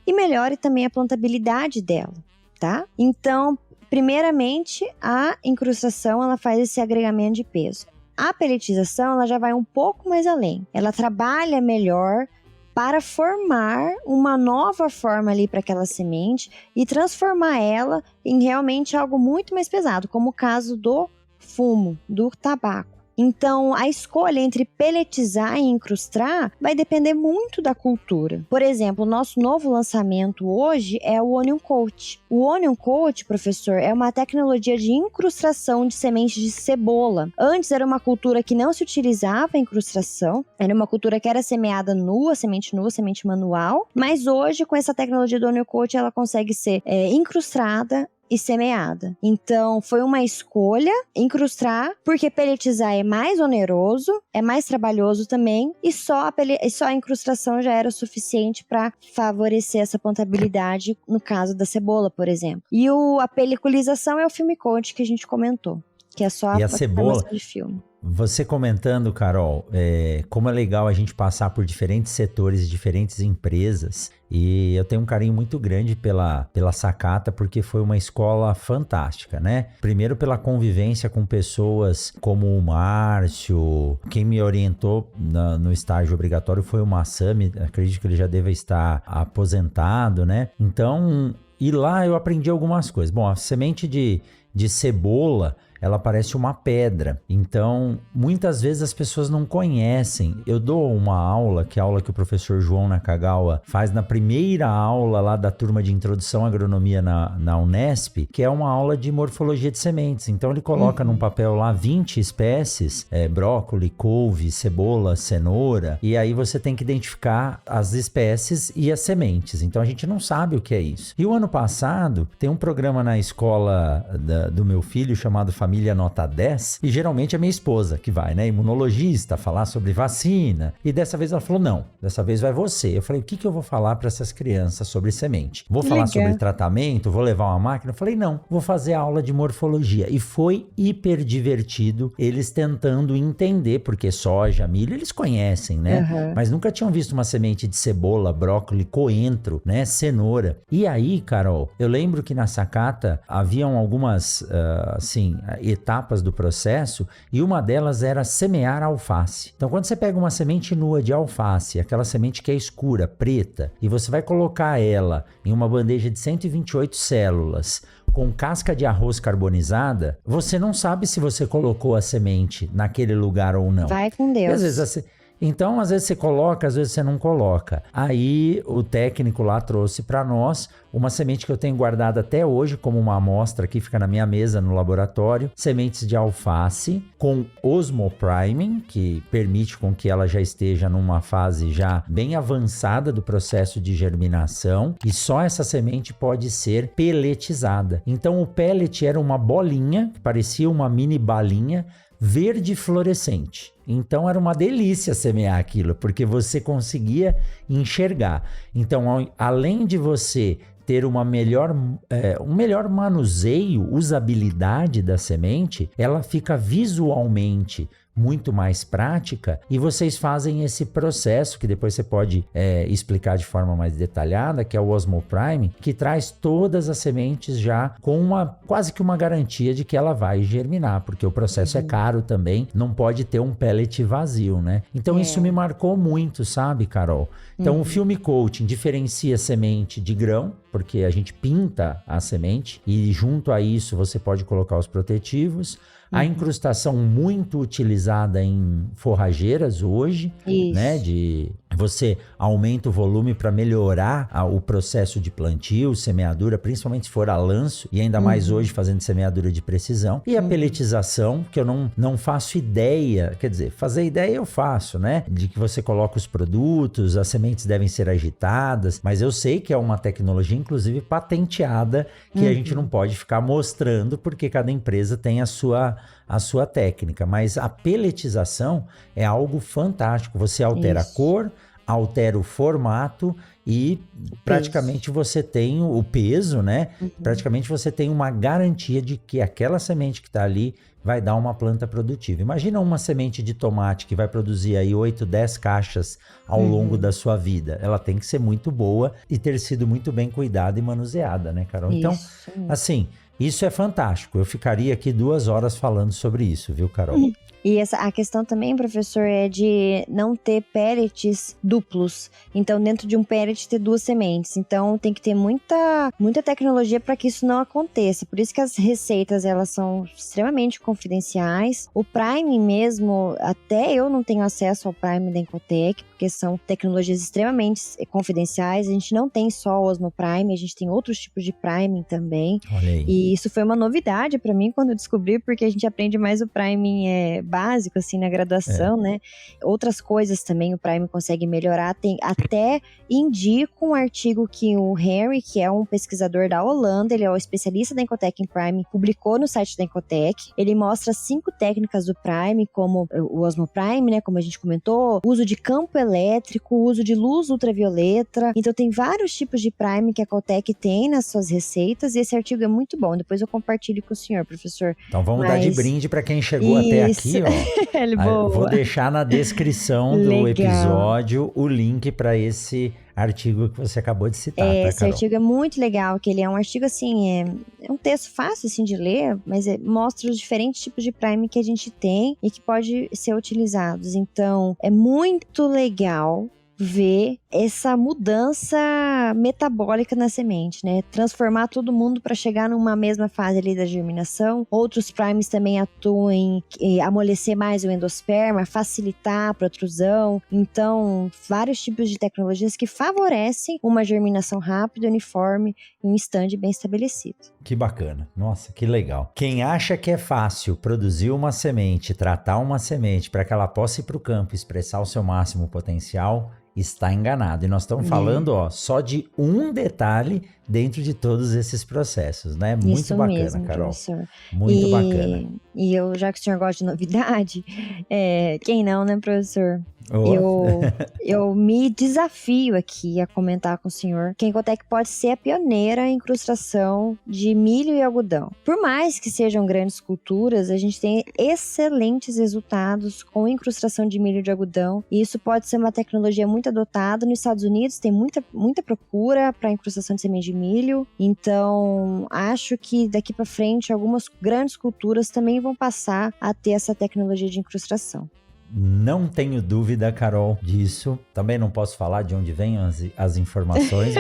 e melhore também a plantabilidade dela, tá? Então, primeiramente, a incrustação, ela faz esse agregamento de peso. A pelletização, ela já vai um pouco mais além. Ela trabalha melhor para formar uma nova forma ali para aquela semente e transformar ela em realmente algo muito mais pesado, como o caso do fumo, do tabaco. Então, a escolha entre pelletizar e incrustar vai depender muito da cultura. Por exemplo, o nosso novo lançamento hoje é o Onion Coat. O Onion Coat, professor, é uma tecnologia de incrustação de sementes de cebola. Antes era uma cultura que não se utilizava a incrustação, era uma cultura que era semeada nua, semente manual, mas hoje, com essa tecnologia do Onion Coat, ela consegue ser incrustada e semeada. Então, foi uma escolha incrustar, porque pelletizar é mais oneroso, é mais trabalhoso também, e só a incrustação já era o suficiente para favorecer essa plantabilidade no caso da cebola, por exemplo. E a peliculização é o filme coat que a gente comentou, que é só a cebola de filme. Você comentando, Carol, como é legal a gente passar por diferentes setores e diferentes empresas, e eu tenho um carinho muito grande pela Sakata, porque foi uma escola fantástica, né? Primeiro pela convivência com pessoas como o Márcio, quem me orientou no estágio obrigatório foi o Massami, acredito que ele já deva estar aposentado, né? Então, e lá eu aprendi algumas coisas. Bom, a semente de cebola, ela parece uma pedra, então muitas vezes as pessoas não conhecem. Eu dou uma aula, que é a aula que o professor João Nakagawa faz na primeira aula lá da turma de introdução à agronomia na Unesp, que é uma aula de morfologia de sementes. Então ele coloca num papel lá 20 espécies, brócolis, couve, cebola, cenoura, e aí você tem que identificar as espécies e as sementes. Então a gente não sabe o que é isso. E o ano passado tem um programa na escola do meu filho chamado Família Nota 10, e geralmente é minha esposa que vai, né, imunologista, falar sobre vacina, e dessa vez ela falou, não, dessa vez vai você. Eu falei, o que eu vou falar para essas crianças sobre semente? Vou falar sobre tratamento? Vou levar uma máquina? Eu falei, não, vou fazer aula de morfologia, e foi hiper divertido, eles tentando entender, porque soja, milho, eles conhecem, né, mas nunca tinham visto uma semente de cebola, brócolis, coentro, né, cenoura. E aí, Carol, eu lembro que na Sakata haviam algumas, etapas do processo, e uma delas era semear alface. Então, quando você pega uma semente nua de alface, aquela semente que é escura, preta, e você vai colocar ela em uma bandeja de 128 células, com casca de arroz carbonizada, você não sabe se você colocou a semente naquele lugar ou não. Vai com Deus. Às vezes então, às vezes você coloca, às vezes você não coloca. Aí, o técnico lá trouxe para nós uma semente que eu tenho guardada até hoje como uma amostra que fica na minha mesa no laboratório. Sementes de alface com osmopriming, que permite com que ela já esteja numa fase já bem avançada do processo de germinação. E só essa semente pode ser pelletizada. Então, o pellet era uma bolinha, que parecia uma mini balinha, verde fluorescente. Então era uma delícia semear aquilo, porque você conseguia enxergar. Então, além de você ter um melhor manuseio, usabilidade da semente, ela fica visualmente muito mais prática, e vocês fazem esse processo que depois você pode explicar de forma mais detalhada, que é o Osmoprime, que traz todas as sementes já com quase que uma garantia de que ela vai germinar, porque o processo é caro também, não pode ter um pellet vazio, né? Então isso me marcou muito, sabe, Carol? Então o Film Coating diferencia semente de grão, porque a gente pinta a semente e junto a isso você pode colocar os protetivos. A incrustação muito utilizada em forrageiras hoje, né? Você aumenta o volume para melhorar o processo de plantio, semeadura, principalmente se for a lanço, e ainda mais hoje fazendo semeadura de precisão. E a pelletização, que eu não faço ideia, quer dizer, fazer ideia eu faço, né? De que você coloca os produtos, as sementes devem ser agitadas, mas eu sei que é uma tecnologia, inclusive, patenteada, que a gente não pode ficar mostrando, porque cada empresa tem a sua técnica, mas a pelletização é algo fantástico. Você altera a cor, altera o formato e praticamente você tem o peso, né? Praticamente você tem uma garantia de que aquela semente que está ali vai dar uma planta produtiva. Imagina uma semente de tomate que vai produzir aí 8, 10 caixas ao longo da sua vida. Ela tem que ser muito boa e ter sido muito bem cuidada e manuseada, né, Carol? Então, assim, isso é fantástico. Eu ficaria aqui 2 horas falando sobre isso, viu, Carol? E a questão também, professor, é de não ter pellets duplos. Então, dentro de um pellet ter 2 sementes. Então, tem que ter muita tecnologia para que isso não aconteça. Por isso que as receitas, elas são extremamente confidenciais. O Prime mesmo, até eu não tenho acesso ao Prime da Incotec, porque são tecnologias extremamente confidenciais. A gente não tem só o Osmo Prime, a gente tem outros tipos de Priming também. Olha aí. E isso foi uma novidade para mim quando eu descobri, porque a gente aprende mais o Priming básico, assim, na graduação, né? Outras coisas também o Prime consegue melhorar. Tem até indico um artigo que o Henry, que é um pesquisador da Holanda, ele é o especialista da Incotec em Prime, publicou no site da Incotec. Ele mostra 5 técnicas do Prime, como o Osmo Prime, né? Como a gente comentou, uso de campo elétrico, uso de luz ultravioleta. Então tem vários tipos de Prime que a Incotec tem nas suas receitas, e esse artigo é muito bom. Depois eu compartilho com o senhor, professor. Então vamos dar de brinde para quem chegou até aqui, ó. Vou deixar na descrição do episódio o link para esse artigo que você acabou de citar, tá, esse Carol? artigo é muito legal, que ele é um artigo assim, é um texto fácil assim de ler, mas mostra os diferentes tipos de Prime que a gente tem e que pode ser utilizados. Então, é muito legal ver essa mudança metabólica na semente, né? Transformar todo mundo para chegar numa mesma fase ali da germinação. Outros primes também atuam em amolecer mais o endosperma, facilitar a protrusão. Então, vários tipos de tecnologias que favorecem uma germinação rápida, uniforme e um stand bem estabelecido. Que bacana. Nossa, que legal. Quem acha que é fácil produzir uma semente, tratar uma semente para que ela possa ir para o campo e expressar o seu máximo potencial, está enganado. E nós estamos falando, só de um detalhe dentro de todos esses processos, né? Muito Isso bacana, mesmo, Carol. professor. Muito bacana. E eu, já que o senhor gosta de novidade, quem não, né, professor? Eu me desafio aqui a comentar com o senhor que a Incotec pode ser a pioneira em incrustação de milho e algodão. Por mais que sejam grandes culturas, a gente tem excelentes resultados com incrustação de milho e de algodão, e isso pode ser uma tecnologia muito adotada. Nos Estados Unidos tem muita procura para incrustação de semente de milho, então acho que daqui para frente algumas grandes culturas também vão passar a ter essa tecnologia de incrustação. Não tenho dúvida, Carol, disso. Também não posso falar de onde vêm as informações,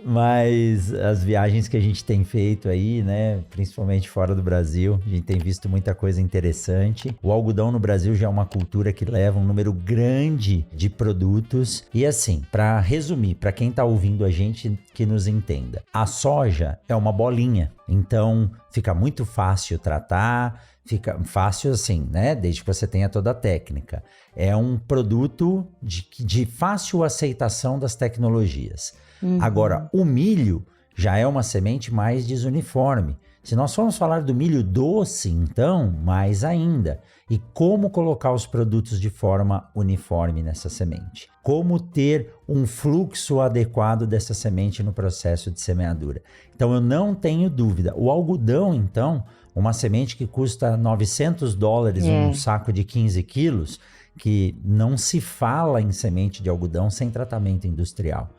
mas as viagens que a gente tem feito aí, né, principalmente fora do Brasil, a gente tem visto muita coisa interessante. O algodão no Brasil já é uma cultura que leva um número grande de produtos. E assim, para resumir, para quem tá ouvindo a gente que nos entenda, a soja é uma bolinha, então fica muito fácil tratar. Fica fácil assim, né? Desde que você tenha toda a técnica. É um produto de fácil aceitação das tecnologias. Agora, o milho já é uma semente mais desuniforme. Se nós formos falar do milho doce, então, mais ainda. E como colocar os produtos de forma uniforme nessa semente? Como ter um fluxo adequado dessa semente no processo de semeadura? Então, eu não tenho dúvida. O algodão, então, uma semente que custa $900, um saco de 15 quilos, que não se fala em semente de algodão sem tratamento industrial.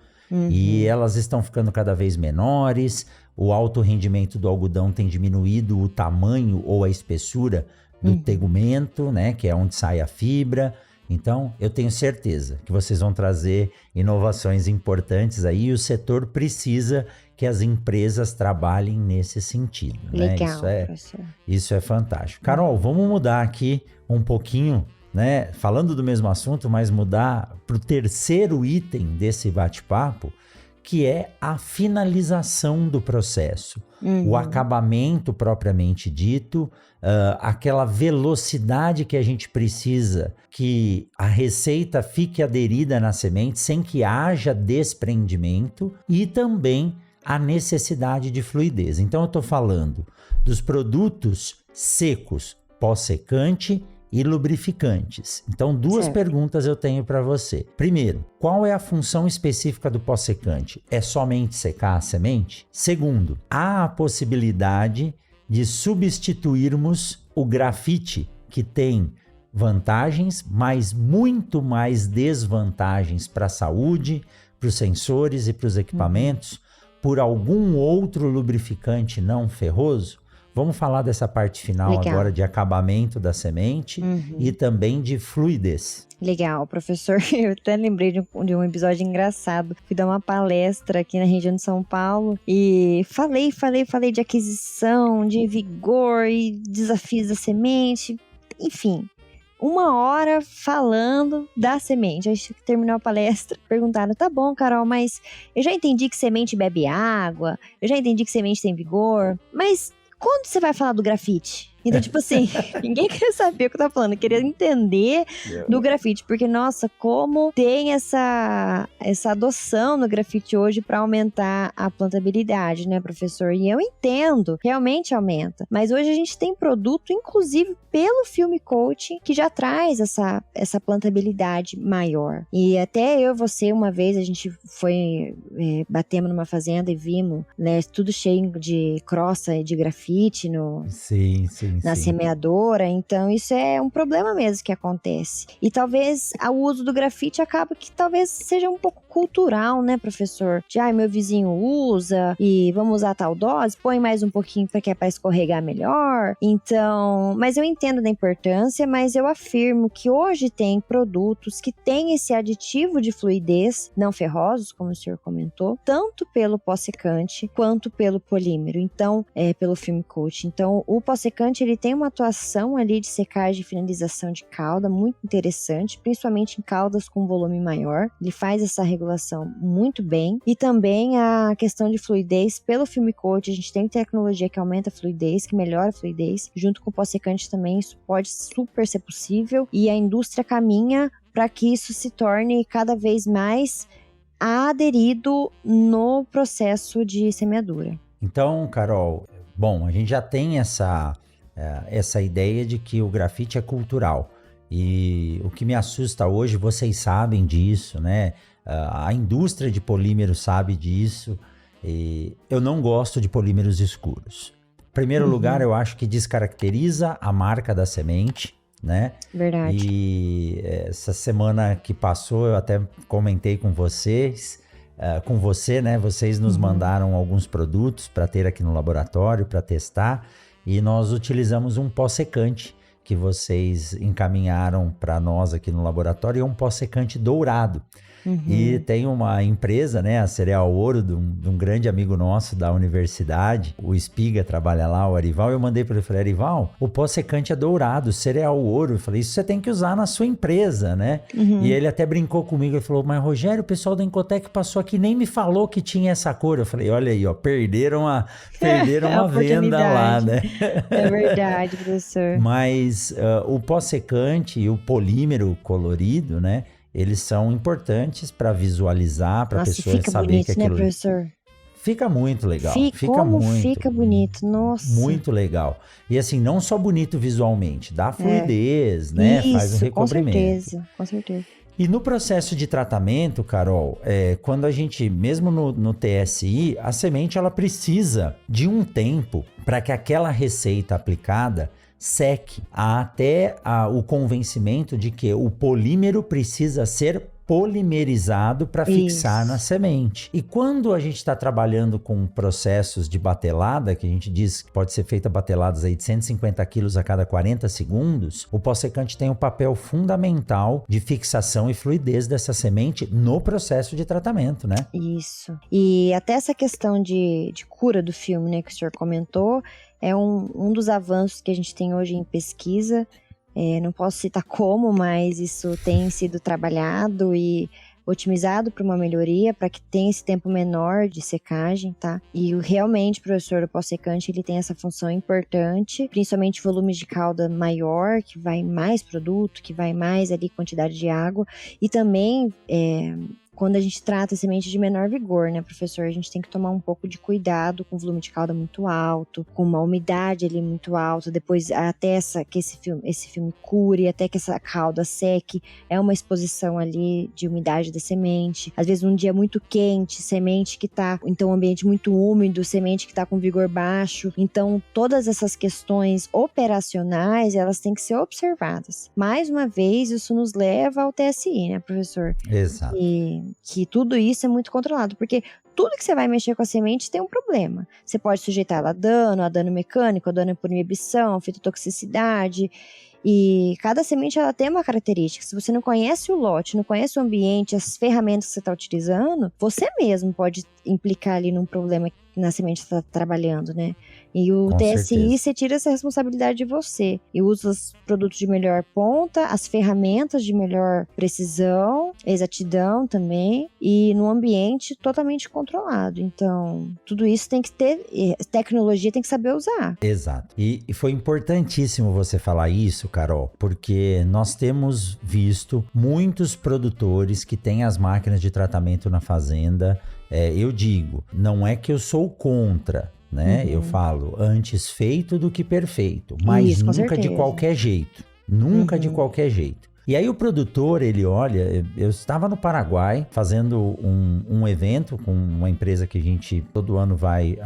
E elas estão ficando cada vez menores, o alto rendimento do algodão tem diminuído o tamanho ou a espessura do tegumento, né, que é onde sai a fibra. Então, eu tenho certeza que vocês vão trazer inovações importantes aí e o setor precisa que as empresas trabalhem nesse sentido. Legal, né? professor. Isso é fantástico. Carol, vamos mudar aqui um pouquinho, né? Falando do mesmo assunto, mas mudar para o terceiro item desse bate-papo, que é a finalização do processo. O acabamento propriamente dito, aquela velocidade que a gente precisa que a receita fique aderida na semente sem que haja desprendimento e também a necessidade de fluidez. Então eu estou falando dos produtos secos, pós-secante e lubrificantes. Então, duas perguntas eu tenho para você. Primeiro, qual é a função específica do pós-secante? É somente secar a semente? Segundo, há a possibilidade de substituirmos o grafite, que tem vantagens, mas muito mais desvantagens para a saúde, para os sensores e para os equipamentos, por algum outro lubrificante não ferroso? Vamos falar dessa parte final agora de acabamento da semente e também de fluidez. Legal, professor. Eu até lembrei de um episódio engraçado. Fui dar uma palestra aqui na região de São Paulo e falei de aquisição, de vigor e desafios da semente. Enfim, 1 hora falando da semente. Aí terminou a palestra, perguntaram, tá bom, Carol, mas eu já entendi que semente bebe água, eu já entendi que semente tem vigor, mas quando você vai falar do grafite? Então, tipo assim, ninguém queria saber o que eu tava falando, eu queria entender do grafite, porque, nossa, como tem essa adoção no grafite hoje para aumentar a plantabilidade, né, professor? E eu entendo, realmente aumenta, mas hoje a gente tem produto, inclusive pelo Filme Coaching, que já traz essa plantabilidade maior. E até eu e você, uma vez, a gente foi, batemos numa fazenda e vimos, né, tudo cheio de crosta de grafite na semeadora, então isso é um problema mesmo que acontece. E talvez o uso do grafite acaba que talvez seja um pouco cultural, né, professor? Meu vizinho usa e vamos usar tal dose, põe mais um pouquinho para escorregar melhor. Então, mas eu entendo da importância, mas eu afirmo que hoje tem produtos que têm esse aditivo de fluidez não ferrosos, como o senhor comentou, tanto pelo pós-secante quanto pelo polímero, então, pelo Film Coat. Então, o pós-secante ele tem uma atuação ali de secagem e finalização de cauda muito interessante, principalmente em caudas com volume maior. Ele faz essa regulação muito bem. E também a questão de fluidez pelo Film Coat. A gente tem tecnologia que aumenta a fluidez, que melhora a fluidez. Junto com o pós-secante também, isso pode super ser possível. E a indústria caminha para que isso se torne cada vez mais aderido no processo de semeadura. Então, Carol, bom, a gente já tem essa ideia de que o grafite é cultural. E o que me assusta hoje, vocês sabem disso, né? A indústria de polímeros sabe disso. E eu não gosto de polímeros escuros. Em primeiro lugar, eu acho que descaracteriza a marca da semente, né? Verdade. E essa semana que passou, eu até comentei com vocês, com você, né? Vocês nos mandaram alguns produtos para ter aqui no laboratório, para testar. E nós utilizamos um pós-secante que vocês encaminharam para nós aqui no laboratório, é um pós-secante dourado. E tem uma empresa, né, a Cereal Ouro, de um grande amigo nosso da universidade, o Espiga trabalha lá, o Arival, eu mandei para ele, falei, Arival, o pós-secante é dourado, Cereal Ouro. Eu falei, isso você tem que usar na sua empresa, né? E ele até brincou comigo, ele falou, mas Rogério, o pessoal da Incotec passou aqui, nem me falou que tinha essa cor. Eu falei, olha aí, ó, perderam a venda lá, né? É verdade, professor. Mas o pós-secante e o polímero colorido, né, eles são importantes para visualizar, para a pessoa fica saber bonito, que aquilo... né, professor? Fica muito legal. Fica bonito, nossa. Muito legal. E assim, não só bonito visualmente, dá fluidez, né? Isso, Faz um recobrimento. Com certeza. E no processo de tratamento, Carol, quando a gente, mesmo no TSI, a semente ela precisa de um tempo para que aquela receita aplicada seque até o convencimento de que o polímero precisa ser polimerizado para fixar na semente. E quando a gente está trabalhando com processos de batelada, que a gente diz que pode ser feita bateladas aí de 150 quilos a cada 40 segundos, o pós-secante tem um papel fundamental de fixação e fluidez dessa semente no processo de tratamento, né? Isso. E até essa questão de cura do filme, né, que o senhor comentou, é um dos avanços que a gente tem hoje em pesquisa. Não posso citar como, mas isso tem sido trabalhado e otimizado para uma melhoria, para que tenha esse tempo menor de secagem, tá? E realmente, professor, o pós-secante, ele tem essa função importante, principalmente volumes de calda maior, que vai mais produto, que vai mais ali quantidade de água, e também quando a gente trata a semente de menor vigor, né, professor? A gente tem que tomar um pouco de cuidado com o volume de calda muito alto, com uma umidade ali muito alta, depois até que esse filme cure, até que essa calda seque, é uma exposição ali de umidade da semente. Às vezes um dia muito quente, semente que tá, então um ambiente muito úmido, semente que tá com vigor baixo. Então todas essas questões operacionais, elas têm que ser observadas. Mais uma vez, isso nos leva ao TSI, né, professor? Exato. Que tudo isso é muito controlado, porque tudo que você vai mexer com a semente tem um problema. Você pode sujeitar ela a dano mecânico, a dano por inibição, fitotoxicidade, e cada semente ela tem uma característica. Se você não conhece o lote, não conhece o ambiente, as ferramentas que você está utilizando, você mesmo pode implicar ali num problema na semente que você está trabalhando, né? E o TSI, você tira essa responsabilidade de você. E usa os produtos de melhor ponta, as ferramentas de melhor precisão, exatidão também, e num ambiente totalmente controlado. Então, tudo isso tem que ter, tecnologia tem que saber usar. Exato. E foi importantíssimo você falar isso, Carol, porque nós temos visto muitos produtores que têm as máquinas de tratamento na fazenda. Eu digo, não é que eu sou contra, né? Eu falo, antes feito do que perfeito, mas isso, nunca de qualquer jeito. Nunca de qualquer jeito. E aí o produtor, ele olha, eu estava no Paraguai fazendo um evento com uma empresa que a gente todo ano vai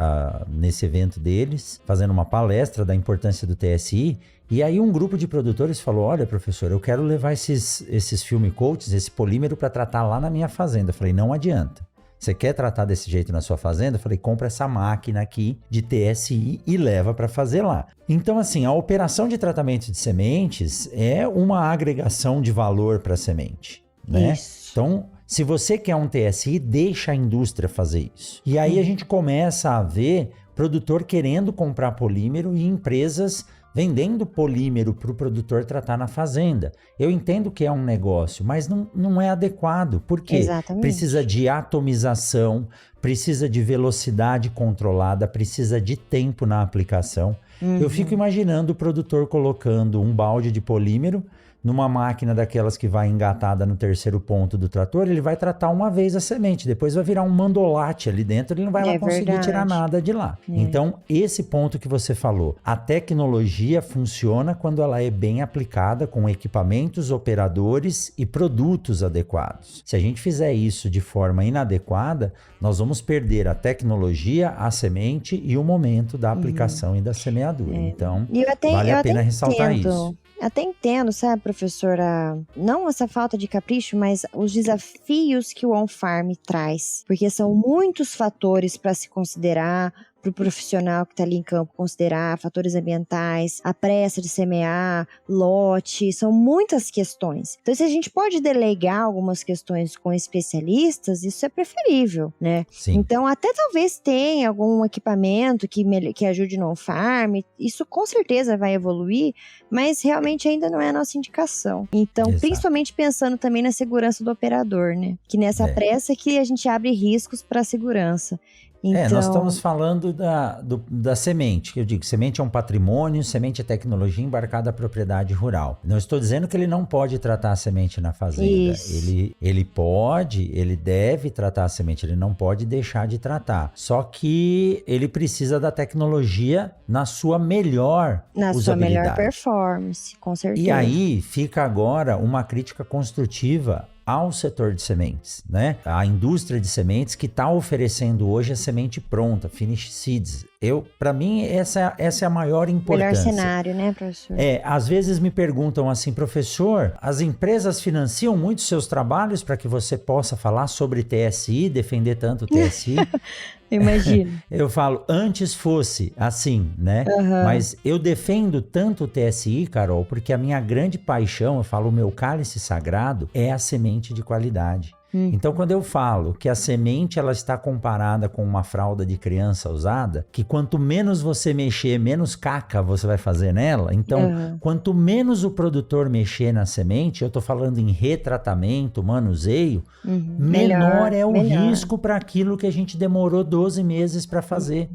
nesse evento deles, fazendo uma palestra da importância do TSI, e aí um grupo de produtores falou, olha professor, eu quero levar esses film coats, esse polímero para tratar lá na minha fazenda. Eu falei, não adianta. Você quer tratar desse jeito na sua fazenda? Eu falei, compra essa máquina aqui de TSI e leva para fazer lá. Então, assim, a operação de tratamento de sementes é uma agregação de valor para a semente, né? Isso. Então, se você quer um TSI, deixa a indústria fazer isso. E aí a gente começa a ver produtor querendo comprar polímero e empresas vendendo polímero para o produtor tratar na fazenda. Eu entendo que é um negócio, mas não é adequado. Por quê? Exatamente. Precisa de atomização, precisa de velocidade controlada, precisa de tempo na aplicação. Eu fico imaginando o produtor colocando um balde de polímero numa máquina daquelas que vai engatada no terceiro ponto do trator, ele vai tratar uma vez a semente, depois vai virar um mandolate ali dentro, ele não vai lá conseguir tirar nada de lá. Então, esse ponto que você falou, a tecnologia funciona quando ela é bem aplicada com equipamentos, operadores e produtos adequados. Se a gente fizer isso de forma inadequada, nós vamos perder a tecnologia, a semente e o momento da aplicação e da semeadura. Então, vale a pena ressaltar isso. Até entendo, sabe, professora, não essa falta de capricho, mas os desafios que o on-farm traz. Porque são muitos fatores para se considerar, para o profissional que está ali em campo considerar, fatores ambientais, a pressa de semear, lote, são muitas questões. Então, se a gente pode delegar algumas questões com especialistas, isso é preferível, né? Sim. Então, até talvez tenha algum equipamento que ajude no on-farm, isso com certeza vai evoluir, mas realmente ainda não é a nossa indicação. Então, principalmente pensando também na segurança do operador, né? Que nessa pressa que a gente abre riscos para a segurança. Então, nós estamos falando da semente, que eu digo, semente é um patrimônio, semente é tecnologia embarcada à propriedade rural. Não estou dizendo que ele não pode tratar a semente na fazenda. Ele pode, ele deve tratar a semente, ele não pode deixar de tratar. Só que ele precisa da tecnologia na sua melhor usabilidade. Sua melhor performance, com certeza. E aí fica agora uma crítica construtiva ao setor de sementes, né? A indústria de sementes que está oferecendo hoje a semente pronta, finish seeds. Para mim, essa é a maior importância. Melhor cenário, né, professor? Às vezes me perguntam assim, professor, as empresas financiam muito seus trabalhos para que você possa falar sobre TSI, defender tanto o TSI? Imagino. Eu falo, antes fosse assim, né? Mas eu defendo tanto o TSI, Carol, porque a minha grande paixão, eu falo, o meu cálice sagrado é a semente de qualidade. Então, quando eu falo que a semente ela está comparada com uma fralda de criança usada, que quanto menos você mexer, menos caca você vai fazer nela. Então, quanto menos o produtor mexer na semente, eu estou falando em retratamento, manuseio, menor é o risco para aquilo que a gente demorou 12 meses para fazer.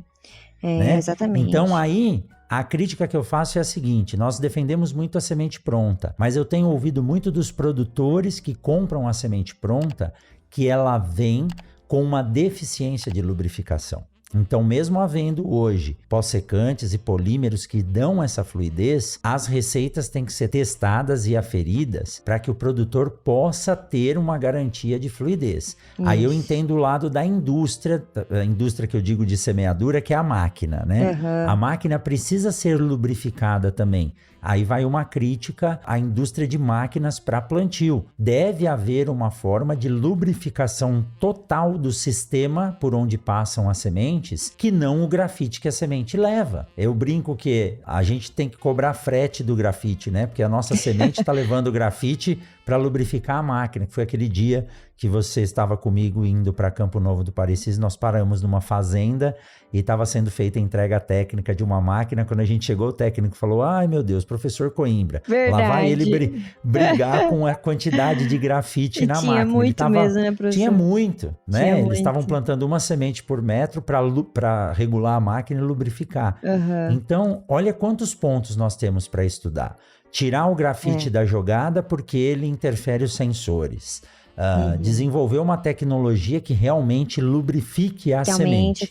Né? Exatamente. Então, aí... A crítica que eu faço é a seguinte, nós defendemos muito a semente pronta, mas eu tenho ouvido muito dos produtores que compram a semente pronta que ela vem com uma deficiência de lubrificação. Então, mesmo havendo hoje pós-secantes e polímeros que dão essa fluidez, as receitas têm que ser testadas e aferidas para que o produtor possa ter uma garantia de fluidez. Aí eu entendo o lado da indústria, a indústria que eu digo de semeadura, que é a máquina, né? A máquina precisa ser lubrificada também. Aí vai uma crítica à indústria de máquinas para plantio. Deve haver uma forma de lubrificação total do sistema por onde passam as sementes, que não o grafite que a semente leva. Eu brinco que a gente tem que cobrar frete do grafite, né? Porque a nossa semente está levando o grafite para lubrificar a máquina, que foi aquele dia que você estava comigo indo para Campo Novo do Parecis, nós paramos numa fazenda e estava sendo feita a entrega técnica de uma máquina. Quando a gente chegou, o técnico falou, ai meu Deus, professor Coimbra, verdade. Lá vai ele brigar com a quantidade de grafite na máquina. Muito mesmo, né, professor? Tinha muito, né? Tinha Eles muito. estavam plantando uma semente por metro para regular a máquina e lubrificar. Então, olha quantos pontos nós temos para estudar. Tirar o grafite da jogada porque ele interfere os sensores. Desenvolver uma tecnologia que realmente lubrifique a semente. Aumente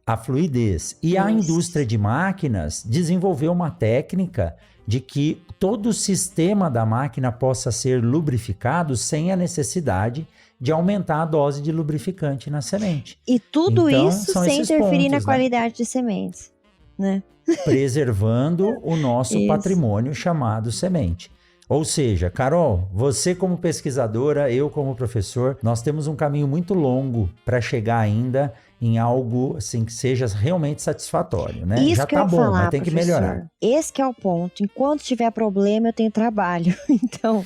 a fluidez. E a indústria de máquinas desenvolveu uma técnica de que todo o sistema da máquina possa ser lubrificado sem a necessidade de aumentar a dose de lubrificante na semente. E tudo então, isso sem interferir na qualidade de sementes, né? Preservando o nosso patrimônio chamado semente. Ou seja, Carol, você como pesquisadora, eu como professor, nós temos um caminho muito longo para chegar ainda em algo assim que seja realmente satisfatório, né? Isso já que tá eu ia bom, falar, mas tem que professor. melhorar. Esse que é o ponto. Enquanto tiver problema, eu tenho trabalho. Então,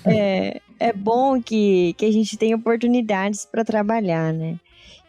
é bom que a gente tenha oportunidades para trabalhar, né?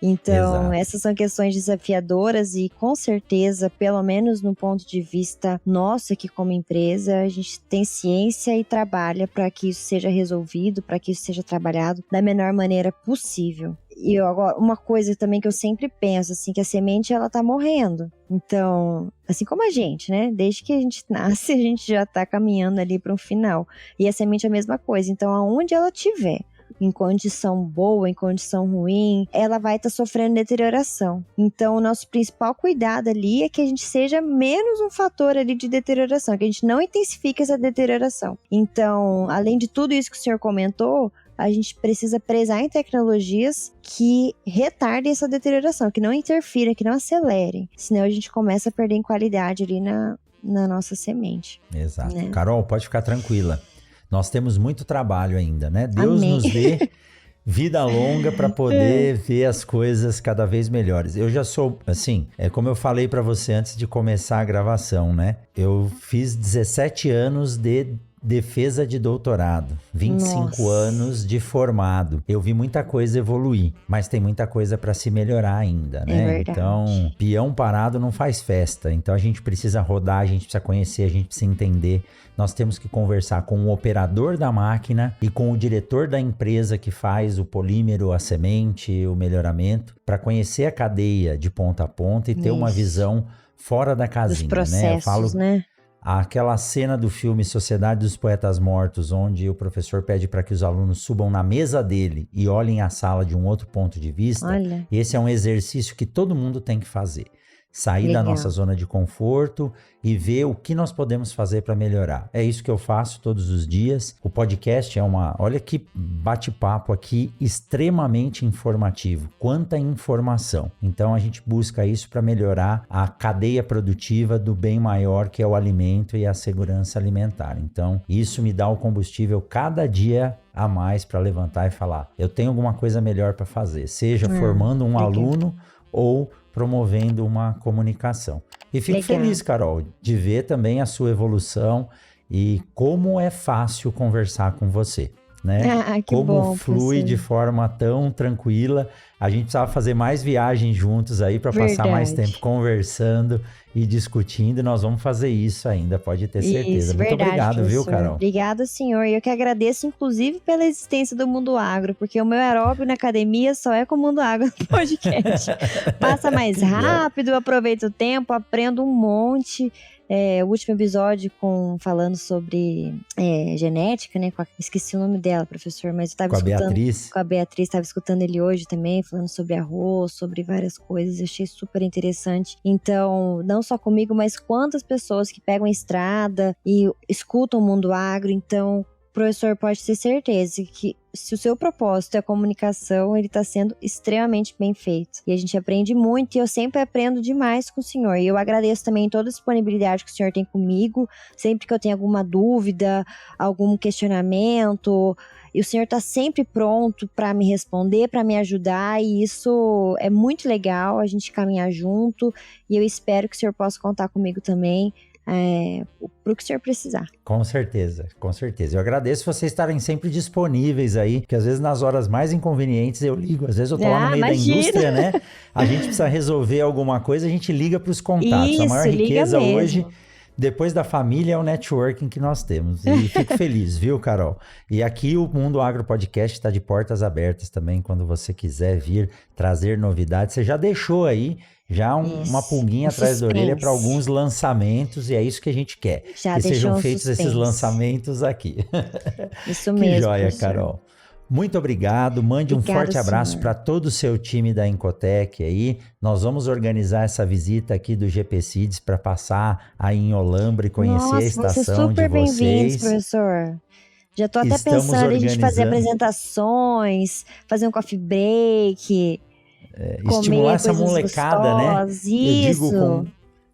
Então, essas são questões desafiadoras e, com certeza, pelo menos no ponto de vista nosso aqui como empresa, a gente tem ciência e trabalha para que isso seja resolvido, para que isso seja trabalhado da menor maneira possível. E agora, uma coisa também que eu sempre penso, assim, que a semente, ela tá morrendo. Então, assim como a gente, né? Desde que a gente nasce, a gente já tá caminhando ali para um final. E a semente é a mesma coisa. Então, aonde ela tiver, em condição boa, em condição ruim, ela vai estar sofrendo deterioração. Então, o nosso principal cuidado ali é que a gente seja menos um fator ali de deterioração, que a gente não intensifique essa deterioração. Então, além de tudo isso que o senhor comentou, a gente precisa prezar em tecnologias que retardem essa deterioração, que não interfiram, que não acelerem. Senão a gente começa a perder em qualidade ali na nossa semente. Exato. Né? Carol, pode ficar tranquila. Nós temos muito trabalho ainda, né? Deus Amém. nos dê vida longa para poder ver as coisas cada vez melhores. Eu já sou, assim, como eu falei para você antes de começar a gravação, né? Eu fiz 17 anos de defesa de doutorado, 25 Nossa. anos de formado. Eu vi muita coisa evoluir, mas tem muita coisa para se melhorar ainda, né? verdade. Então, peão parado não faz festa. Então, a gente precisa rodar, a gente precisa conhecer, a gente precisa entender. Nós temos que conversar com o operador da máquina e com o diretor da empresa que faz o polímero, a semente, o melhoramento, para conhecer a cadeia de ponta a ponta e ter uma Isso. visão fora da Dos casinha, processos, né? Eu falo né? aquela cena do filme Sociedade dos Poetas Mortos, onde o professor pede para que os alunos subam na mesa dele e olhem a sala de um outro ponto de vista. Olha. Esse é um exercício que todo mundo tem que fazer. Sair Legal. da nossa zona de conforto e ver o que nós podemos fazer para melhorar. É isso que eu faço todos os dias. O podcast é olha que bate-papo aqui extremamente informativo. Quanta informação. Então a gente busca isso para melhorar a cadeia produtiva do bem maior que é o alimento e a segurança alimentar. Então isso me dá o combustível cada dia a mais para levantar e falar, eu tenho alguma coisa melhor para fazer, seja formando um legal. aluno ou promovendo uma comunicação. E fico Legal. feliz, Carol, de ver também a sua evolução e como é fácil conversar com você, né? Ah, que como bom, flui professor. de forma tão tranquila. A gente precisava fazer mais viagens juntos aí para passar mais Verdade. tempo conversando e discutindo. E nós vamos fazer isso ainda, pode ter certeza. Isso, Muito verdade, obrigado, viu, professor. Carol? Obrigada, senhor. E eu que agradeço, inclusive, pela existência do Mundo Agro, porque o meu aeróbio na academia só é com o Mundo Agro no podcast. Passa mais rápido, eu aproveito o tempo, aprendo um monte. O último episódio falando sobre genética, né? Esqueci o nome dela, professor, mas eu estava Com a escutando. Beatriz. Com a Beatriz, estava escutando ele hoje também, falando sobre arroz, sobre várias coisas, eu achei super interessante. Então, não só comigo, mas quantas pessoas que pegam a estrada e escutam o Mundo Agro. Então, o professor pode ter certeza que se o seu propósito é a comunicação, ele está sendo extremamente bem feito. E a gente aprende muito e eu sempre aprendo demais com o senhor. E eu agradeço também toda a disponibilidade que o senhor tem comigo, sempre que eu tenho alguma dúvida, algum questionamento. E o senhor está sempre pronto para me responder, para me ajudar, e isso é muito legal, a gente caminhar junto, e eu espero que o senhor possa contar comigo também para o que o senhor precisar. Com certeza, com certeza. Eu agradeço vocês estarem sempre disponíveis aí, porque às vezes nas horas mais inconvenientes eu ligo, às vezes eu tô lá no meio imagina. da indústria, né? A gente precisa resolver alguma coisa, a gente liga para os contatos. Isso, a maior liga riqueza mesmo. hoje, depois da família, é o networking que nós temos. E fico feliz, viu, Carol? E aqui o Mundo Agro Podcast está de portas abertas também, quando você quiser vir trazer novidades. Você já deixou aí uma pulguinha atrás da orelha para alguns lançamentos, e é isso que a gente quer. Já que deixou sejam um feitos esses suspense. lançamentos aqui. Isso Que mesmo, joia, professor. Carol. Muito obrigado. Mande um Obrigada, forte abraço senhor. para todo o seu time da Incotec aí. Nós vamos organizar essa visita aqui do GPCIDS para passar aí em Olambra e conhecer a Nossa, vão ser estação de super bem-vindos, vocês. professor. Já tô até Estamos pensando em a gente fazer organizando. apresentações, fazer um coffee break, Estimular essa coisas molecada, né? gostosas. Eu Isso.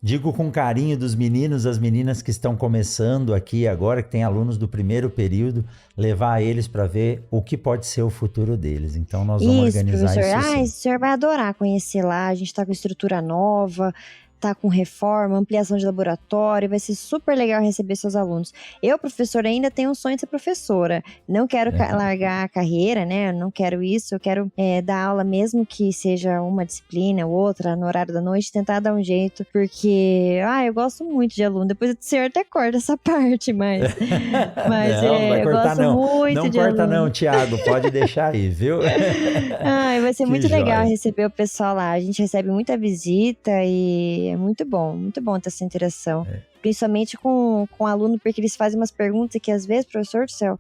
digo com carinho dos meninos, das meninas que estão começando aqui agora, que tem alunos do primeiro período, levar eles para ver o que pode ser o futuro deles. Então nós vamos Isso, organizar professor. isso sim. O senhor vai adorar conhecer lá. A gente tá com estrutura nova, tá com reforma, ampliação de laboratório. Vai ser super legal receber seus alunos. Eu, professora, ainda tenho um sonho de ser professora. Não quero largar a carreira, né? Não quero isso. Eu quero dar aula, mesmo que seja uma disciplina ou outra, no horário da noite, tentar dar um jeito. Porque, eu gosto muito de aluno. Depois o senhor até corta essa parte, mas Não vai eu cortar gosto não. muito Não de corta aluno. não, Thiago. Pode deixar aí, viu? Vai ser Que muito legal joia. receber o pessoal lá. A gente recebe muita visita e é muito bom ter essa interação. Principalmente com aluno, porque eles fazem umas perguntas que às vezes, professor do céu,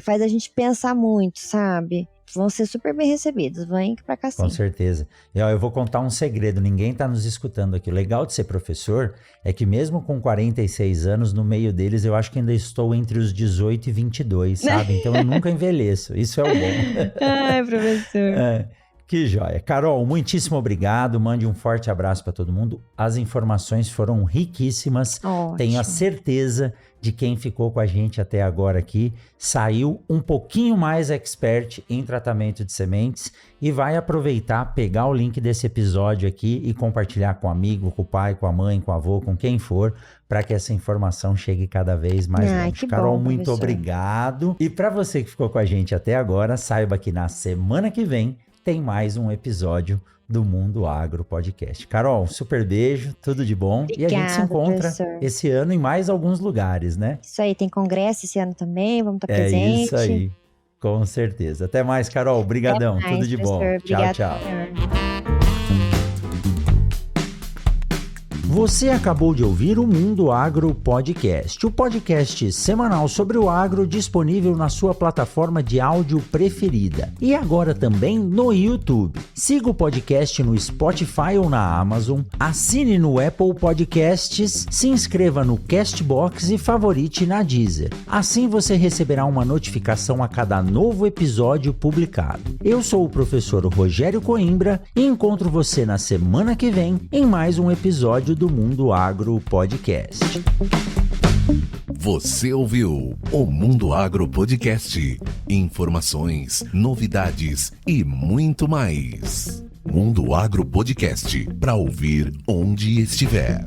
faz a gente pensar muito, sabe? Vão ser super bem recebidos, vem pra cá sim. Com certeza. E ó, eu vou contar um segredo, ninguém tá nos escutando aqui. O legal de ser professor é que mesmo com 46 anos, no meio deles, eu acho que ainda estou entre os 18 e 22, sabe? Então eu nunca envelheço, isso é o bom. Ai, professor. Que joia. Carol, muitíssimo obrigado. Mande um forte abraço para todo mundo. As informações foram riquíssimas. Ótimo. Tenho a certeza de quem ficou com a gente até agora aqui saiu um pouquinho mais expert em tratamento de sementes e vai aproveitar, pegar o link desse episódio aqui e compartilhar com o amigo, com o pai, com a mãe, com o avô, com quem for, para que essa informação chegue cada vez mais longe. Carol, muito obrigado. E para você que ficou com a gente até agora, saiba que na semana que vem tem mais um episódio do Mundo Agro Podcast. Carol, super beijo, tudo de bom. Obrigada, e a gente se encontra professor, esse ano em mais alguns lugares, né? Isso aí, tem congresso esse ano também, vamos estar presente. É isso aí, com certeza. Até mais, Carol, brigadão, tudo de bom. Obrigado, tchau, tchau. Senhor. Você acabou de ouvir o Mundo Agro Podcast, o podcast semanal sobre o agro disponível na sua plataforma de áudio preferida e agora também no YouTube. Siga o podcast no Spotify ou na Amazon, assine no Apple Podcasts, se inscreva no Castbox e favorite na Deezer. Assim você receberá uma notificação a cada novo episódio publicado. Eu sou o professor Rogério Coimbra e encontro você na semana que vem em mais um episódio do Mundo Agro Podcast. Você ouviu o Mundo Agro Podcast. Informações, novidades e muito mais. Mundo Agro Podcast, para ouvir onde estiver.